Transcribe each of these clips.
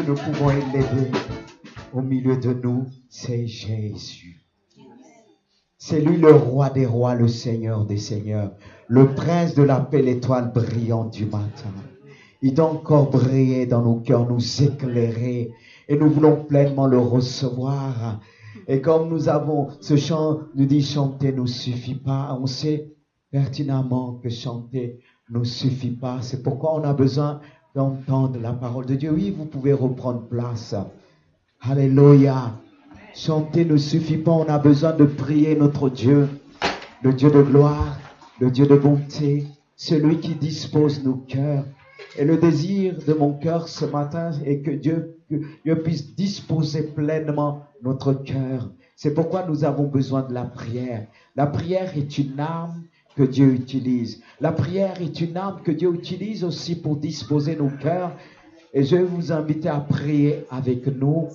nous pouvons élever au milieu de nous, c'est Jésus. C'est lui le roi des rois, le Seigneur des seigneurs, le prince de la paix, l'étoile brillante du matin. Il doit encore briller dans nos cœurs, nous éclairer, et nous voulons pleinement le recevoir. Et comme nous avons ce chant, nous dit chanter ne suffit pas. On sait pertinemment que chanter ne suffit pas. C'est pourquoi on a besoin d'entendre la parole de Dieu. Oui, vous pouvez reprendre place. Alléluia. Chanter ne suffit pas, on a besoin de prier notre Dieu, le Dieu de gloire, le Dieu de bonté, celui qui dispose nos cœurs. Et le désir de mon cœur ce matin est que Dieu puisse disposer pleinement notre cœur. C'est pourquoi nous avons besoin de la prière. La prière est une arme que Dieu utilise. La prière est une arme que Dieu utilise aussi pour disposer nos cœurs. Et je vais vous inviter à prier avec nous.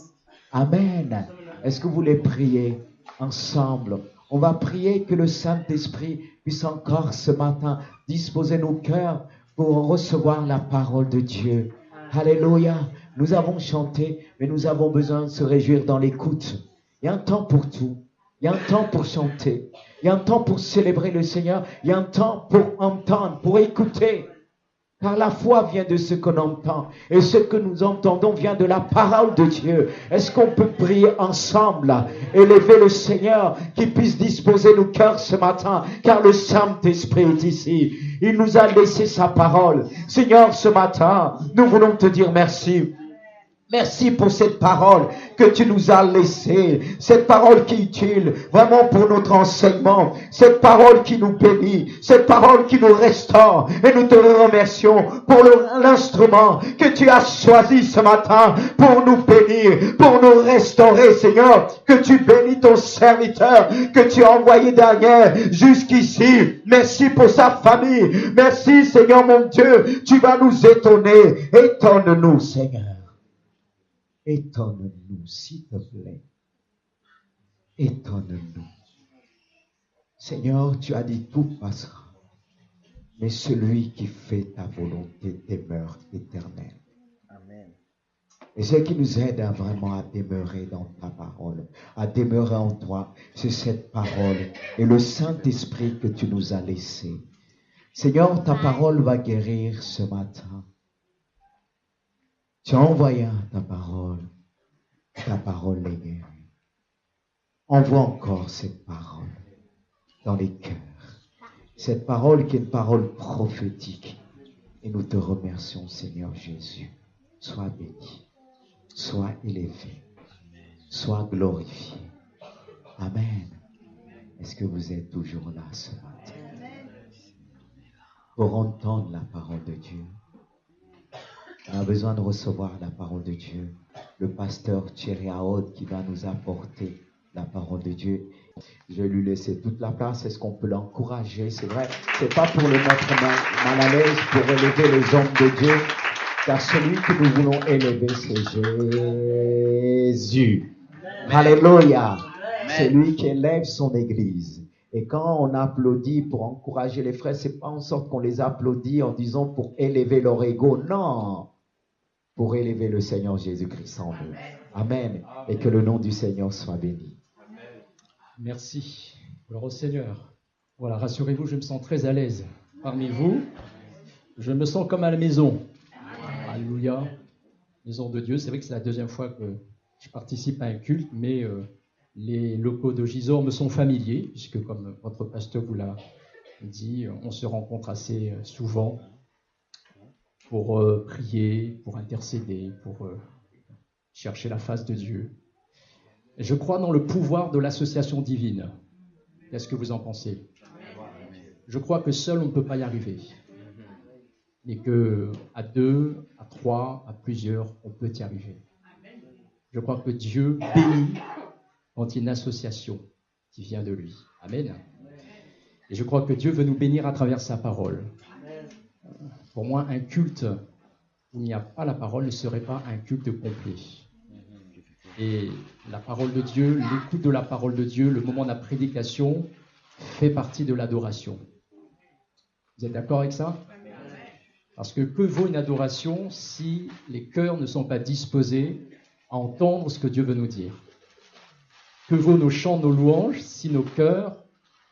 Amen. Est-ce que vous voulez prier ensemble? On va prier que le Saint-Esprit puisse encore ce matin disposer nos cœurs pour recevoir la parole de Dieu. Alléluia. Nous avons chanté, mais nous avons besoin de se réjouir dans l'écoute. Il y a un temps pour tout. Il y a un temps pour chanter. Il y a un temps pour célébrer le Seigneur. Il y a un temps pour entendre, pour écouter. Car la foi vient de ce qu'on entend. Et ce que nous entendons vient de la parole de Dieu. Est-ce qu'on peut prier ensemble, élever le Seigneur qui puisse disposer nos cœurs ce matin? Car le Saint-Esprit est ici. Il nous a laissé sa parole. Seigneur, ce matin, nous voulons te dire merci. Merci pour cette parole que tu nous as laissée, cette parole qui est utile vraiment pour notre enseignement, cette parole qui nous bénit, cette parole qui nous restaure. Et nous te remercions pour l'instrument que tu as choisi ce matin pour nous bénir, pour nous restaurer, Seigneur. Que tu bénis ton serviteur que tu as envoyé derrière jusqu'ici. Merci pour sa famille. Merci, Seigneur mon Dieu. Tu vas nous étonner. Étonne-nous, Seigneur. Étonne-nous, s'il te plaît. Étonne-nous. Seigneur, tu as dit tout passera, mais celui qui fait ta volonté demeure éternel. Amen. Et ce qui nous aide vraiment à demeurer dans ta parole, à demeurer en toi, c'est cette parole et le Saint-Esprit que tu nous as laissé. Seigneur, ta parole va guérir ce matin. Tu as envoyé ta parole est guérie. Envoie encore cette parole dans les cœurs. Cette parole qui est une parole prophétique. Et nous te remercions, Seigneur Jésus. Sois béni, sois élevé, sois glorifié. Amen. Est-ce que vous êtes toujours là ce matin? Pour entendre la parole de Dieu. On a besoin de recevoir la parole de Dieu. Le pasteur Thierry Aod qui va nous apporter la parole de Dieu. Je vais lui laisser toute la place. Est-ce qu'on peut l'encourager? C'est vrai, c'est pas pour le mettre mal à l'aise, pour élever les hommes de Dieu. Car celui que nous voulons élever, c'est Jésus. Alléluia. C'est lui qui élève son église. Et quand on applaudit pour encourager les frères, c'est pas en sorte qu'on les applaudit en disant pour élever leur ego. Non. Pour élever le Seigneur Jésus-Christ en eux. Amen. Et que le nom du Seigneur soit béni. Merci. Alors au Seigneur. Voilà, rassurez-vous, je me sens très à l'aise parmi vous. Je me sens comme à la maison. Alléluia. Maison de Dieu. C'est vrai que c'est la deuxième fois que je participe à un culte, mais les locaux de Gisors me sont familiers, puisque comme votre pasteur vous l'a dit, on se rencontre assez souvent pour prier, pour intercéder, pour chercher la face de Dieu. Je crois dans le pouvoir de l'association divine. Qu'est-ce que vous en pensez? Je crois que seul on ne peut pas y arriver. Mais que à deux, à trois, à plusieurs, on peut y arriver. Je crois que Dieu bénit quand il y a une association qui vient de lui. Amen. Et je crois que Dieu veut nous bénir à travers sa parole. Pour moi, un culte où il n'y a pas la parole ne serait pas un culte complet. Et la parole de Dieu, l'écoute de la parole de Dieu, le moment de la prédication fait partie de l'adoration. Vous êtes d'accord avec ça? Parce que vaut une adoration si les cœurs ne sont pas disposés à entendre ce que Dieu veut nous dire? Que vaut nos chants, nos louanges, si nos cœurs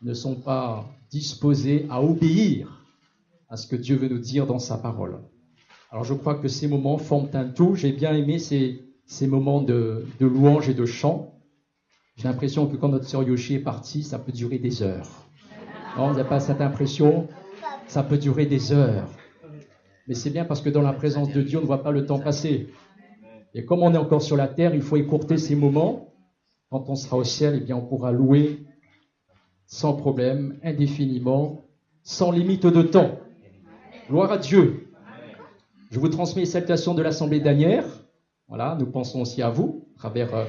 ne sont pas disposés à obéir à ce que Dieu veut nous dire dans sa parole? Alors je crois que ces moments forment un tout. J'ai bien aimé ces moments de louange et de chant. J'ai l'impression que quand notre sœur Yoshi est partie, ça peut durer des heures. Non, vous n'avez pas cette impression? Ça peut durer des heures. Mais c'est bien parce que dans la présence de Dieu, on ne voit pas le temps passer. Et comme on est encore sur la terre, il faut écourter ces moments. Quand on sera au ciel, eh bien, on pourra louer sans problème, indéfiniment, sans limite de temps. Gloire à Dieu. Je vous transmets les salutations de l'Assemblée d'Asnières. Voilà, nous pensons aussi à vous, à travers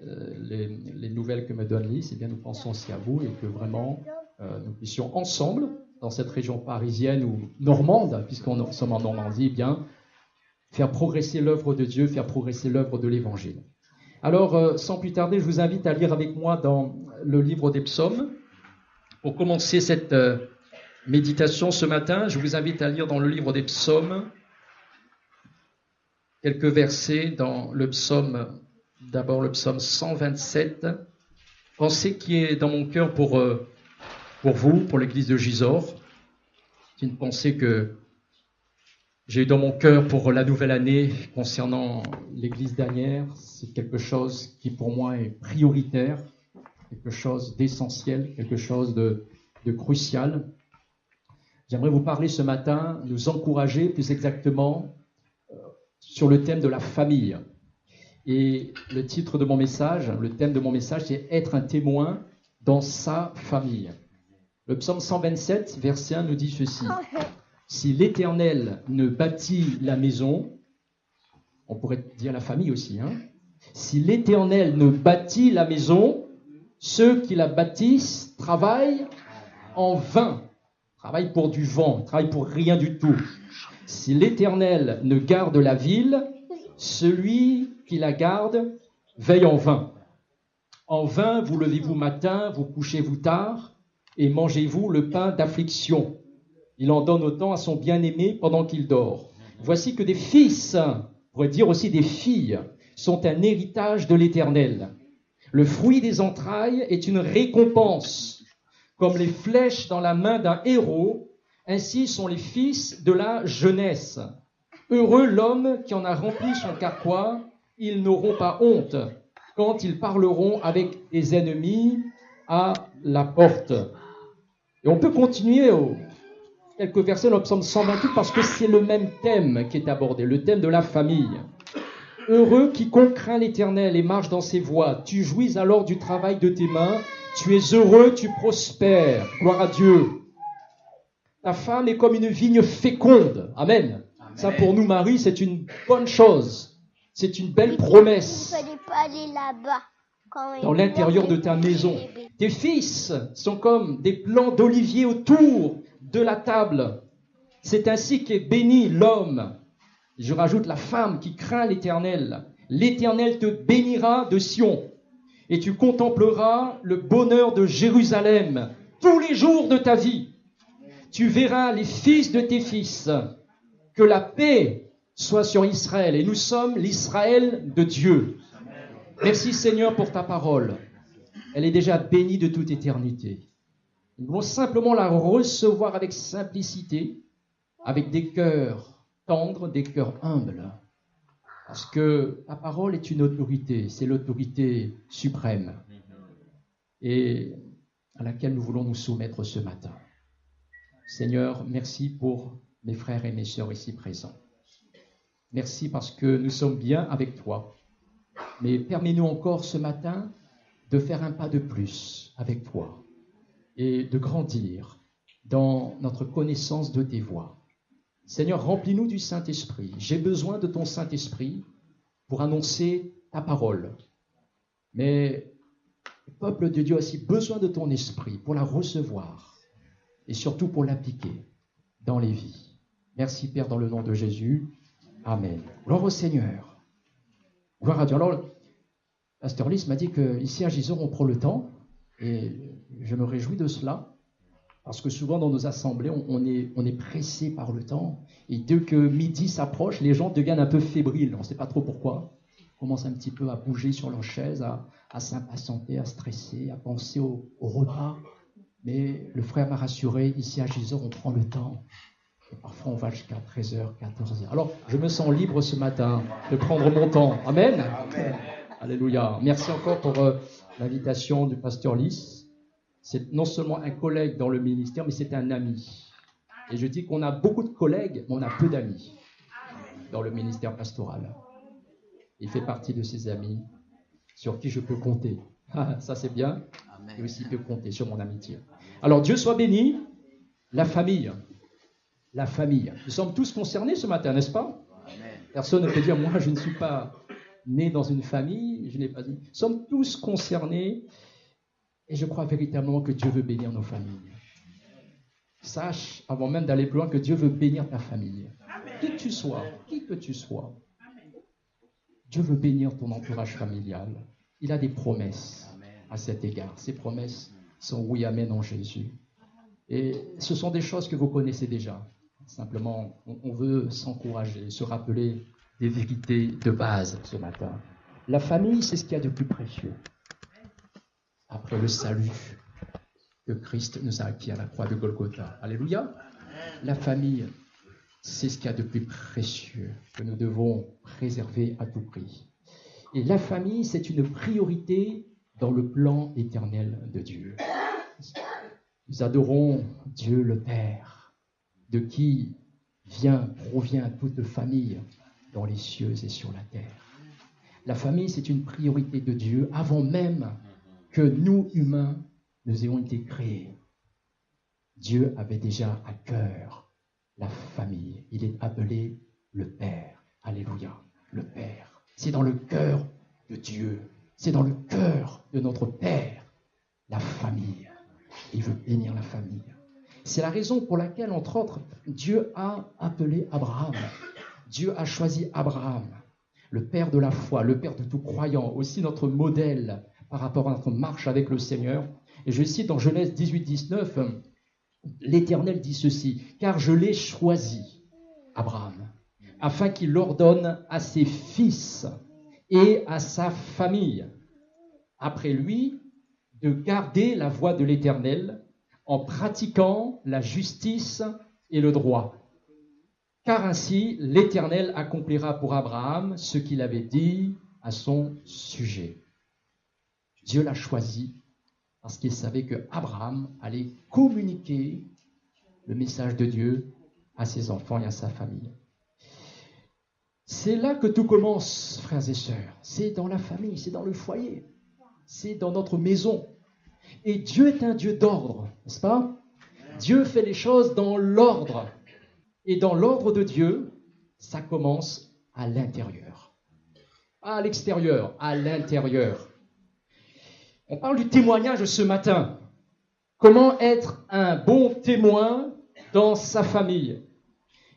les nouvelles que me donne Lys. Eh bien, nous pensons aussi à vous et que vraiment, nous puissions ensemble, dans cette région parisienne ou normande, puisqu'on sommes en Normandie, eh bien, faire progresser l'œuvre de Dieu, faire progresser l'œuvre de l'Évangile. Alors, sans plus tarder, je vous invite à lire avec moi dans le livre des psaumes. Pour commencer cette méditation ce matin, je vous invite à lire dans le livre des psaumes quelques versets dans le psaume, d'abord le psaume 127. Pensez qui est dans mon cœur pour vous, pour l'église de Gisors. C'est une pensée que j'ai eue dans mon cœur pour la nouvelle année concernant l'église d'Asnières. C'est quelque chose qui pour moi est prioritaire, quelque chose d'essentiel, quelque chose de crucial. J'aimerais vous parler ce matin, nous encourager plus exactement sur le thème de la famille. Et le titre de mon message, le thème de mon message, c'est « Être un témoin dans sa famille ». Le psaume 127, verset 1 nous dit ceci. « Si l'Éternel ne bâtit la maison », on pourrait dire la famille aussi, hein. « Si l'Éternel ne bâtit la maison, ceux qui la bâtissent travaillent en vain. » Travaillent pour du vent, travaillent pour rien du tout. « Si l'Éternel ne garde la ville, celui qui la garde veille en vain. En vain, vous levez-vous matin, vous couchez-vous tard, et mangez-vous le pain d'affliction. Il en donne autant à son bien-aimé pendant qu'il dort. Voici que des fils, on pourrait dire aussi des filles, sont un héritage de l'Éternel. Le fruit des entrailles est une récompense. Comme les flèches dans la main d'un héros, ainsi sont les fils de la jeunesse. Heureux l'homme qui en a rempli son carquois, ils n'auront pas honte quand ils parleront avec des ennemis à la porte. Et on peut continuer quelques versets dans le psaume 128 parce que c'est le même thème qui est abordé, le thème de la famille. Heureux quiconque craint l'Éternel et marche dans ses voies. Tu jouis alors du travail de tes mains. Tu es heureux, tu prospères. Gloire à Dieu. Ta femme est comme une vigne féconde. Amen. Ça pour nous, Marie, c'est une bonne chose. C'est une belle promesse. Il ne fallait pas aller là-bas. Dans l'intérieur de ta maison. Tes fils sont comme des plants d'olivier autour de la table. C'est ainsi qu'est béni l'homme. Je rajoute la femme qui craint l'Éternel. L'Éternel te bénira de Sion. Et tu contempleras le bonheur de Jérusalem tous les jours de ta vie. Tu verras les fils de tes fils. Que la paix soit sur Israël. Et nous sommes l'Israël de Dieu. Merci Seigneur pour ta parole. Elle est déjà bénie de toute éternité. Nous voulons simplement la recevoir avec simplicité, avec des cœurs tendres, des cœurs humbles. Parce que ta parole est une autorité, c'est l'autorité suprême et à laquelle nous voulons nous soumettre ce matin. Seigneur, merci pour mes frères et mes sœurs ici présents. Merci parce que nous sommes bien avec toi. Mais permets-nous encore ce matin de faire un pas de plus avec toi et de grandir dans notre connaissance de tes voies. Seigneur, remplis-nous du Saint-Esprit. J'ai besoin de ton Saint-Esprit pour annoncer ta parole. Mais le peuple de Dieu a aussi besoin de ton esprit pour la recevoir et surtout pour l'appliquer dans les vies. Merci Père, dans le nom de Jésus. Amen. Gloire au Seigneur. Gloire à Dieu. Alors, Pasteur Lys m'a dit qu'ici à Gisors, on prend le temps et je me réjouis de cela Parce que souvent dans nos assemblées, on est pressé par le temps. Et dès que midi s'approche, les gens deviennent un peu fébriles. On ne sait pas trop pourquoi. Ils commencent un petit peu à bouger sur leur chaise, à s'impatienter, à stresser, à penser au repas. Mais le frère m'a rassuré, ici à Gisors, on prend le temps. Et parfois, on va jusqu'à 13h, 14h. Alors, je me sens libre ce matin de prendre mon temps. Amen. Amen. Alléluia. Merci encore pour l'invitation du pasteur Lys. C'est non seulement un collègue dans le ministère, mais c'est un ami. Et je dis qu'on a beaucoup de collègues, mais on a peu d'amis dans le ministère pastoral. Il fait partie de ces amis sur qui je peux compter. Ça, c'est bien. Et aussi, il peut compter sur mon amitié. Alors, Dieu soit béni. La famille. La famille. Nous sommes tous concernés ce matin, n'est-ce pas? Personne ne peut dire, moi, je ne suis pas né dans une famille, je n'ai pas... Nous sommes tous concernés et je crois véritablement que Dieu veut bénir nos familles. Sache, avant même d'aller plus loin, que Dieu veut bénir ta famille. Qui que tu sois, Dieu veut bénir ton entourage familial. Il a des promesses à cet égard. Ces promesses sont oui, amen en Jésus. Et ce sont des choses que vous connaissez déjà. Simplement, on veut s'encourager, se rappeler des vérités de base ce matin. La famille, c'est ce qu'il y a de plus précieux. Après le salut que Christ nous a acquis à la croix de Golgotha. Alléluia. La famille, c'est ce qu'il y a de plus précieux que nous devons préserver à tout prix. Et la famille, c'est une priorité dans le plan éternel de Dieu. Nous adorons Dieu le Père, de qui provient toute famille dans les cieux et sur la terre. La famille, c'est une priorité de Dieu avant même que nous, humains, nous ayons été créés. Dieu avait déjà à cœur la famille. Il est appelé le Père. Alléluia, le Père. C'est dans le cœur de Dieu. C'est dans le cœur de notre Père, la famille. Il veut bénir la famille. C'est la raison pour laquelle, entre autres, Dieu a appelé Abraham. Dieu a choisi Abraham, le père de la foi, le père de tout croyant, aussi notre modèle par rapport à notre marche avec le Seigneur. Et je cite dans Genèse 18, 19, l'Éternel dit ceci, « Car je l'ai choisi, Abraham, afin qu'il ordonne à ses fils et à sa famille, après lui, de garder la voie de l'Éternel en pratiquant la justice et le droit. Car ainsi, l'Éternel accomplira pour Abraham ce qu'il avait dit à son sujet. » Dieu l'a choisi parce qu'il savait que Abraham allait communiquer le message de Dieu à ses enfants et à sa famille. C'est là que tout commence, frères et sœurs. C'est dans la famille, c'est dans le foyer, c'est dans notre maison. Et Dieu est un Dieu d'ordre, n'est-ce pas? Dieu fait les choses dans l'ordre. Et dans l'ordre de Dieu, ça commence à l'intérieur. Pas à l'extérieur, à l'intérieur. On parle du témoignage ce matin. Comment être un bon témoin dans sa famille?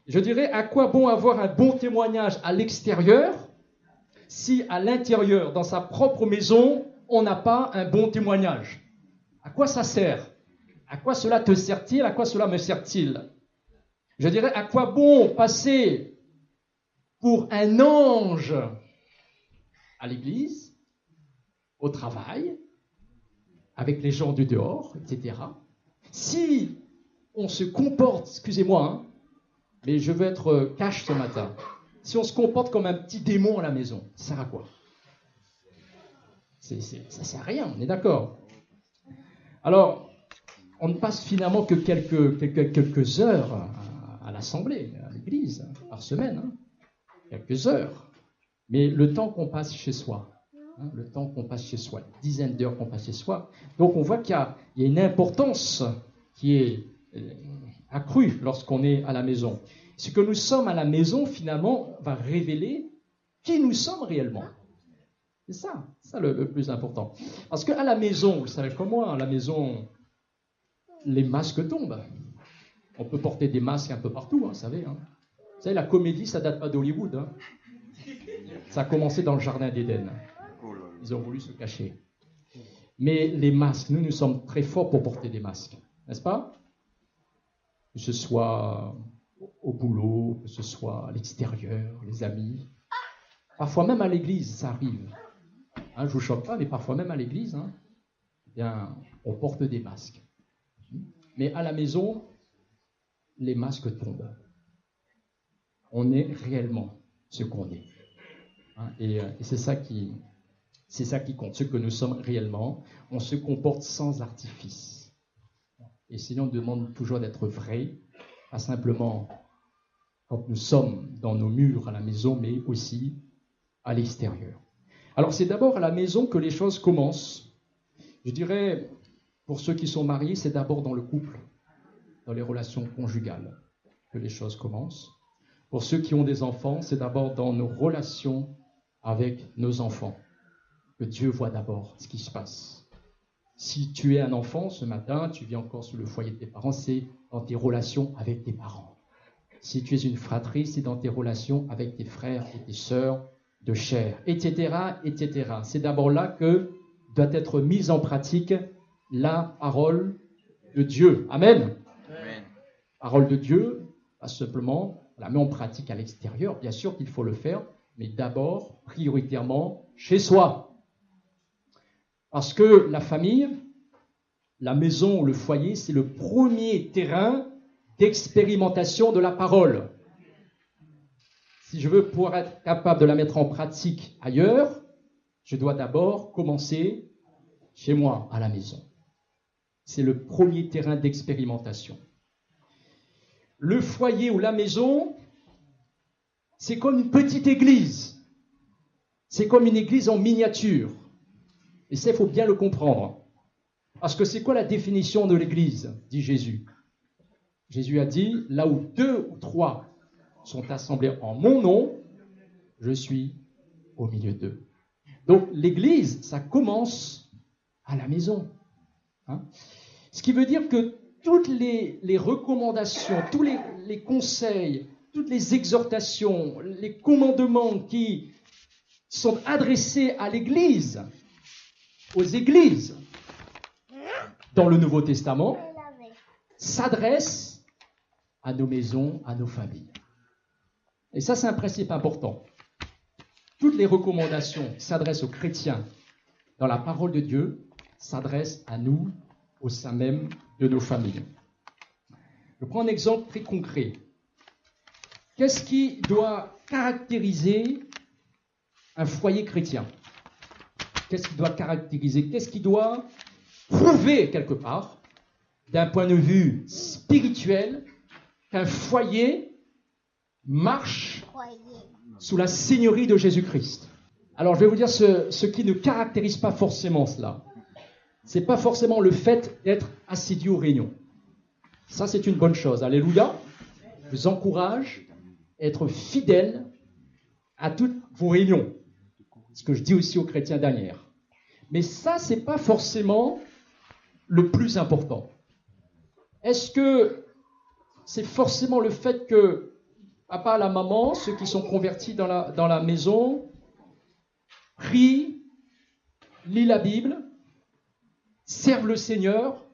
Je dirais, à quoi bon avoir un bon témoignage à l'extérieur si à l'intérieur, dans sa propre maison, on n'a pas un bon témoignage? À quoi ça sert? À quoi cela te sert-il? À quoi cela me sert-il? Je dirais, à quoi bon passer pour un ange à l'église, au travail, avec les gens du dehors, etc. Si on se comporte, excusez-moi, mais je veux être cash ce matin, si on se comporte comme un petit démon à la maison, ça sert à quoi? Ça ne sert à rien, on est d'accord. Alors, on ne passe finalement que quelques heures à l'assemblée, à l'église, par semaine, quelques heures. Mais le temps qu'on passe chez soi, le temps qu'on passe chez soi, une dizaine d'heures qu'on passe chez soi, donc on voit qu'il y a une importance qui est accrue lorsqu'on est à la maison. Ce que nous sommes à la maison, finalement, va révéler qui nous sommes réellement. C'est ça le plus important. Parce qu'à la maison, vous savez comme moi, à la maison, les masques tombent. On peut porter des masques un peu partout, vous savez. Vous savez, la comédie, ça ne date pas d'Hollywood. Ça a commencé dans le jardin d'Éden. Ils ont voulu se cacher. Mais les masques, nous sommes très forts pour porter des masques, n'est-ce pas? que ce soit au boulot, que ce soit à l'extérieur, les amis. Parfois même à l'église, ça arrive. Je ne vous choque pas, mais parfois même à l'église, eh bien, on porte des masques. Mais à la maison, les masques tombent. On est réellement ce qu'on est. Et c'est ça qui compte, ce que nous sommes réellement. On se comporte sans artifice. Et le Seigneur nous demande toujours d'être vrai, pas simplement quand nous sommes dans nos murs à la maison, mais aussi à l'extérieur. Alors c'est d'abord à la maison que les choses commencent. Je dirais, pour ceux qui sont mariés, c'est d'abord dans le couple, dans les relations conjugales, que les choses commencent. Pour ceux qui ont des enfants, c'est d'abord dans nos relations avec nos enfants que Dieu voit d'abord ce qui se passe. Si tu es un enfant ce matin, tu vis encore sous le foyer de tes parents, c'est dans tes relations avec tes parents. Si tu es une fratrie, c'est dans tes relations avec tes frères et tes sœurs de chair, etc., etc. C'est d'abord là que doit être mise en pratique la parole de Dieu. Amen. Amen. Parole de Dieu, pas simplement, on la met en pratique à l'extérieur, bien sûr qu'il faut le faire, mais d'abord, prioritairement, chez soi. Parce que la famille, la maison, le foyer, c'est le premier terrain d'expérimentation de la parole. Si je veux pouvoir être capable de la mettre en pratique ailleurs, je dois d'abord commencer chez moi, à la maison. C'est le premier terrain d'expérimentation. Le foyer ou la maison, c'est comme une petite église. C'est comme une église en miniature. Et ça, il faut bien le comprendre. Parce que c'est quoi la définition de l'église, dit Jésus? Jésus a dit, là où 2 ou 3 sont assemblés en mon nom, je suis au milieu d'eux. Donc l'église, ça commence à la maison. Ce qui veut dire que toutes les recommandations, tous les conseils, toutes les exhortations, les commandements qui sont adressés à l'église, aux églises, dans le Nouveau Testament, s'adressent à nos maisons, à nos familles. Et ça, c'est un principe important. Toutes les recommandations qui s'adressent aux chrétiens dans la parole de Dieu s'adressent à nous au sein même de nos familles. Je prends un exemple très concret. Qu'est-ce qui doit caractériser un foyer chrétien? Qu'est-ce qui doit caractériser? Qu'est-ce qui doit prouver quelque part, d'un point de vue spirituel, qu'un foyer marche sous la seigneurie de Jésus-Christ? Alors je vais vous dire ce qui ne caractérise pas forcément cela. Ce n'est pas forcément le fait d'être assidu aux réunions. Ça, c'est une bonne chose. Alléluia. Je vous encourage à être fidèle à toutes vos réunions. Ce que je dis aussi aux chrétiens dernière. Mais ça, ce n'est pas forcément le plus important. Est-ce que c'est forcément le fait que papa, la maman, ceux qui sont convertis dans la maison, prient, lisent la Bible, servent le Seigneur?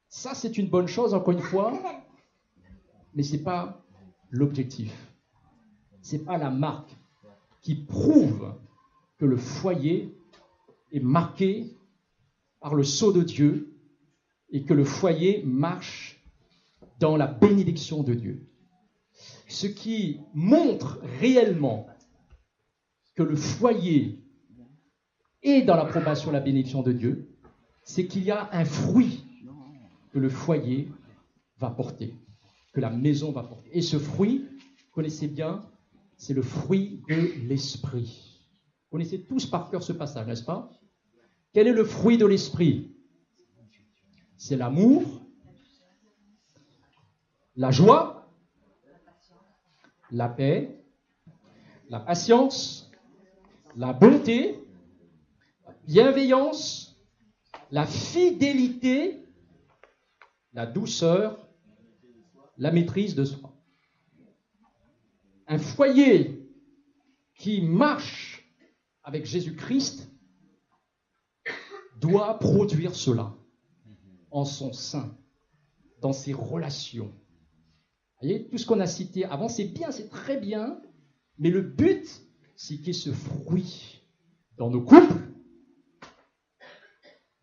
Ça, c'est une bonne chose, encore une fois, mais ce n'est pas l'objectif. Ce n'est pas la marque qui prouve que le foyer est marqué par le sceau de Dieu et que le foyer marche dans la bénédiction de Dieu. Ce qui montre réellement que le foyer est dans l'approbation, la bénédiction de Dieu, c'est qu'il y a un fruit que le foyer va porter, que la maison va porter. Et ce fruit, vous connaissez bien, c'est le fruit de l'esprit. Vous connaissez tous par cœur ce passage, n'est-ce pas? Quel est le fruit de l'esprit? C'est l'amour, la joie, la paix, la patience, la bonté, la bienveillance, la fidélité, la douceur, la maîtrise de soi. Un foyer qui marche avec Jésus-Christ doit produire cela en son sein, dans ses relations, Vous voyez, tout ce qu'on a cité avant, c'est bien, c'est très bien, mais le but, c'est qu'il y ait ce fruit dans nos couples,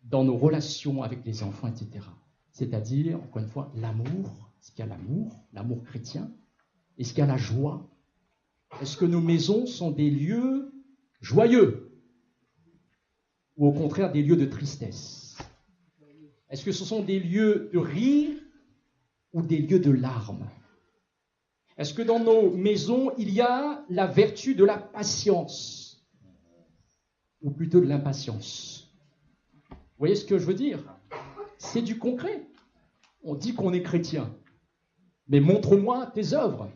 dans nos relations avec les enfants, etc. C'est-à-dire, encore une fois, l'amour. Est-ce qu'il y a l'amour chrétien? Est-ce qu'il y a la joie? Est-ce que nos maisons sont des lieux joyeux? Ou au contraire, des lieux de tristesse? Est-ce que ce sont des lieux de rire ou des lieux de larmes? Est-ce que dans nos maisons, il y a la vertu de la patience? Ou plutôt de l'impatience? Vous voyez ce que je veux dire? C'est du concret. On dit qu'on est chrétien. Mais montre-moi tes œuvres.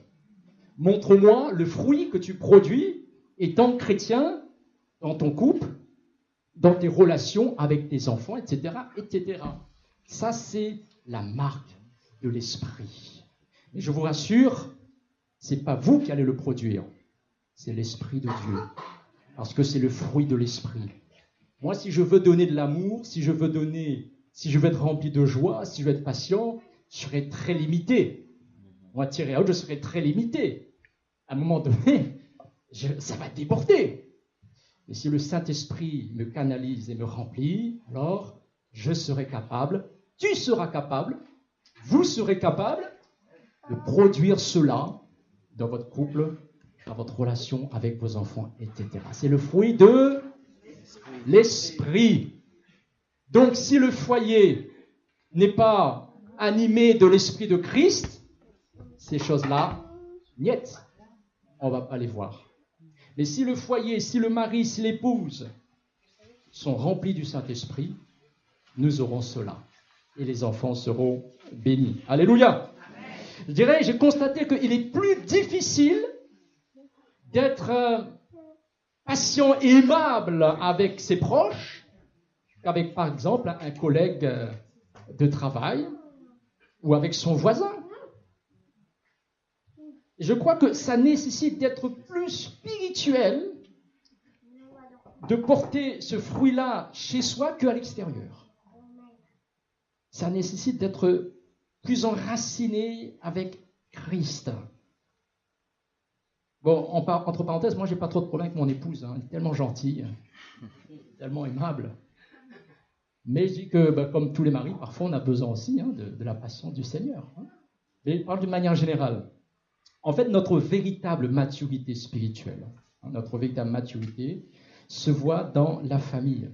Montre-moi le fruit que tu produis étant chrétien dans ton couple, dans tes relations avec tes enfants, etc., etc. Ça, c'est la marque de l'esprit. Et je vous rassure, ce n'est pas vous qui allez le produire, c'est l'Esprit de Dieu. Parce que c'est le fruit de l'esprit. Moi, si je veux donner de l'amour, si je veux être rempli de joie, si je veux être patient, je serai très limité. Moi, tiré à haute, je serai très limité. À un moment donné, ça va déborder. Et si le Saint-Esprit me canalise et me remplit, alors je serai capable, tu seras capable, vous serez capable de produire cela dans votre couple, dans votre relation avec vos enfants, etc. C'est le fruit de l'esprit. Donc, si le foyer n'est pas animé de l'esprit de Christ, ces choses-là, niet, on ne va pas les voir. Mais si le foyer, si le mari, si l'épouse sont remplis du Saint-Esprit, nous aurons cela. Et les enfants seront bénis. Alléluia. Je dirais, j'ai constaté qu'il est plus difficile d'être patient et aimable avec ses proches qu'avec, par exemple, un collègue de travail ou avec son voisin. Je crois que ça nécessite d'être plus spirituel, de porter ce fruit-là chez soi qu'à l'extérieur. Ça nécessite d'être plus enraciné avec Christ. Bon, entre parenthèses, moi, j'ai pas trop de problème avec mon épouse. Elle est tellement gentille, tellement aimable. Mais je dis que, comme tous les maris, parfois, on a besoin aussi de la patience du Seigneur. Mais je parle d'une manière générale. En fait, notre véritable maturité spirituelle, notre véritable maturité se voit dans la famille.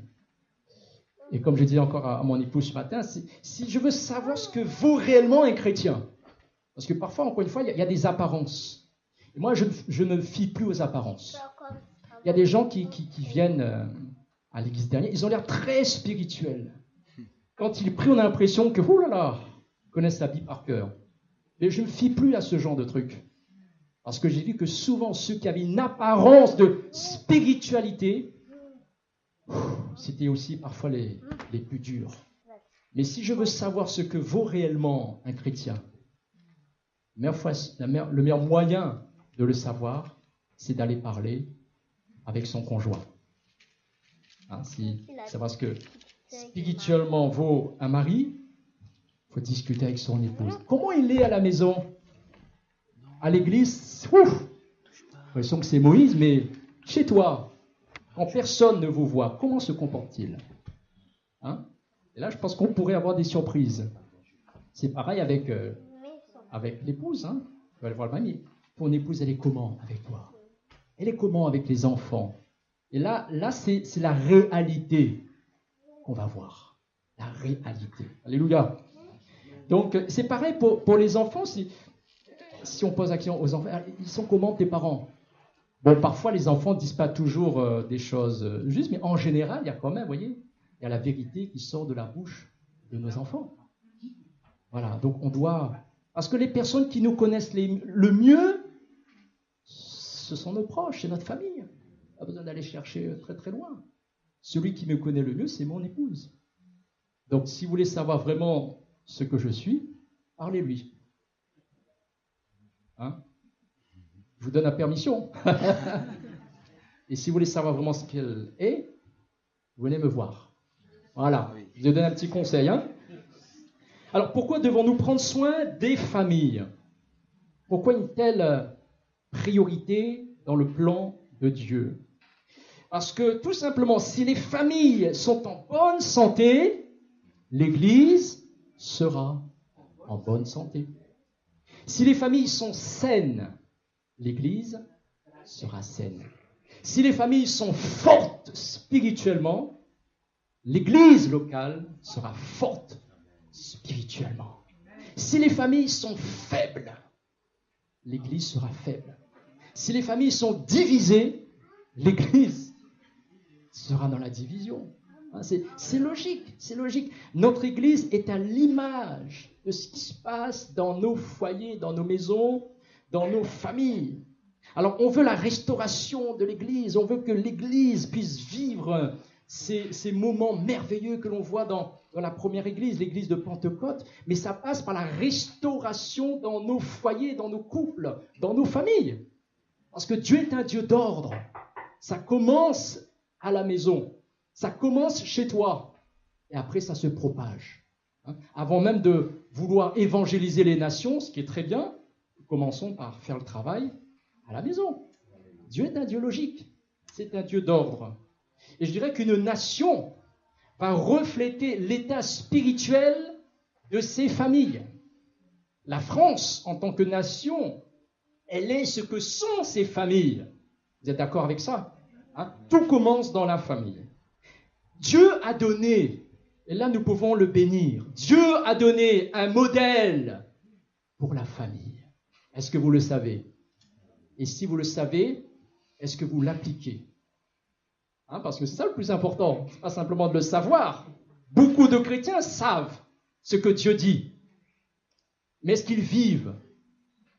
Et comme je disais encore à mon épouse ce matin, si je veux savoir ce que vaut réellement un chrétien, parce que parfois, encore une fois, il y a des apparences. Et moi, je ne me fie plus aux apparences. Il y a des gens qui viennent à l'église dernière, ils ont l'air très spirituels. Quand ils prient, on a l'impression que, oh là là, ils connaissent la Bible par cœur. Mais je ne me fie plus à ce genre de truc. Parce que j'ai vu que souvent, ceux qui avaient une apparence de spiritualité, c'était aussi parfois les plus durs. Mais si je veux savoir ce que vaut réellement un le meilleur moyen de le savoir, c'est d'aller parler avec son conjoint. Savoir ce que spirituellement vaut un mari, il faut discuter avec son épouse. Comment il est à la maison? À l'église, l'impression que c'est Moïse, mais chez toi, quand personne ne vous voit, comment se comporte-t-il? Et là, je pense qu'on pourrait avoir des surprises. C'est pareil avec l'épouse. Tu vas aller voir le mari. Ton épouse, elle est comment avec toi? Elle est comment avec les enfants? Et là c'est la réalité qu'on va voir. La réalité. Alléluia. Donc, c'est pareil pour les enfants. Si on pose la question aux enfants, ils sont comment tes parents? Bon, parfois, les enfants ne disent pas toujours des choses justes, mais en général, il y a quand même, vous voyez, il y a la vérité qui sort de la bouche de nos enfants. Voilà, donc on doit... Parce que les personnes qui nous connaissent le mieux, ce sont nos proches, c'est notre famille. Pas besoin d'aller chercher très très loin. Celui qui me connaît le mieux, c'est mon épouse. Donc, si vous voulez savoir vraiment ce que je suis, parlez-lui. Je vous donne la permission. Et si vous voulez savoir vraiment ce qu'elle est, venez me voir. Voilà, je vous donne un petit conseil. Alors, pourquoi devons-nous prendre soin des familles? Pourquoi une telle priorité dans le plan de Dieu? Parce que tout simplement, si les familles sont en bonne santé, l'Église sera en bonne santé. Si les familles sont saines, l'Église sera saine. Si les familles sont fortes spirituellement, l'Église locale sera forte spirituellement. Si les familles sont faibles, l'Église sera faible. Si les familles sont divisées, l'Église sera dans la division. C'est logique, c'est logique. Notre Église est à l'image de ce qui se passe dans nos foyers, dans nos maisons, dans nos familles. Alors, on veut la restauration de l'Église, on veut que l'Église puisse vivre ces moments merveilleux que l'on voit dans la première Église, l'Église de Pentecôte, mais ça passe par la restauration dans nos foyers, dans nos couples, dans nos familles. Parce que Dieu est un Dieu d'ordre. Ça commence à la maison, ça commence chez toi, et après ça se propage. Avant même de vouloir évangéliser les nations, ce qui est très bien, commençons par faire le travail à la maison. Dieu est un Dieu logique, c'est un Dieu d'ordre. Et je dirais qu'une nation va refléter l'état spirituel de ses familles. La France, en tant que nation, elle est ce que sont ses familles. Vous êtes d'accord avec ça? Tout commence dans la famille. Dieu a donné, et là nous pouvons le bénir, Dieu a donné un modèle pour la famille. Est-ce que vous le savez? Et si vous le savez, est-ce que vous l'appliquez? Parce que c'est ça le plus important, ce n'est pas simplement de le savoir. Beaucoup de chrétiens savent ce que Dieu dit, mais est-ce qu'ils vivent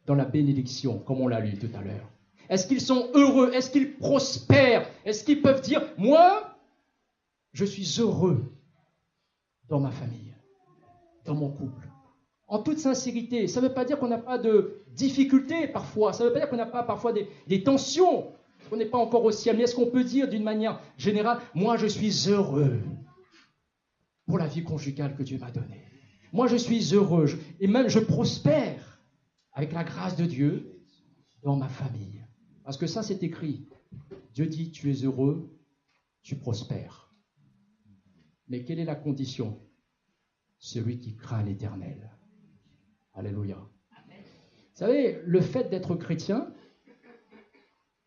dans la bénédiction, comme on l'a lu tout à l'heure? Est-ce qu'ils sont heureux? Est-ce qu'ils prospèrent? Est-ce qu'ils peuvent dire, moi, je suis heureux dans ma famille, dans mon couple? En toute sincérité, ça ne veut pas dire qu'on n'a pas de difficultés parfois, ça ne veut pas dire qu'on n'a pas parfois des tensions, qu'on n'est pas encore au ciel, mais est-ce qu'on peut dire d'une manière générale, moi je suis heureux pour la vie conjugale que Dieu m'a donnée. Moi je suis heureux, et même je prospère avec la grâce de Dieu dans ma famille. Parce que ça, c'est écrit. Dieu dit, tu es heureux, tu prospères. Mais quelle est la condition? Celui qui craint l'Éternel. Alléluia. Vous savez, le fait d'être chrétien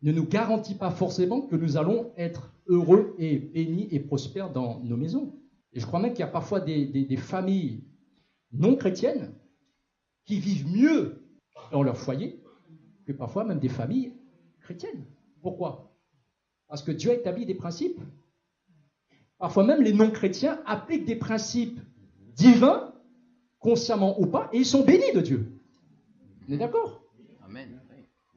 ne nous garantit pas forcément que nous allons être heureux et bénis et prospères dans nos maisons. Et je crois même qu'il y a parfois des familles non chrétiennes qui vivent mieux dans leur foyer que parfois même des familles chrétiennes. Pourquoi? Parce que Dieu a établi des principes. Parfois même les non-chrétiens appliquent des principes divins, consciemment ou pas, et ils sont bénis de Dieu. On est d'accord? Amen.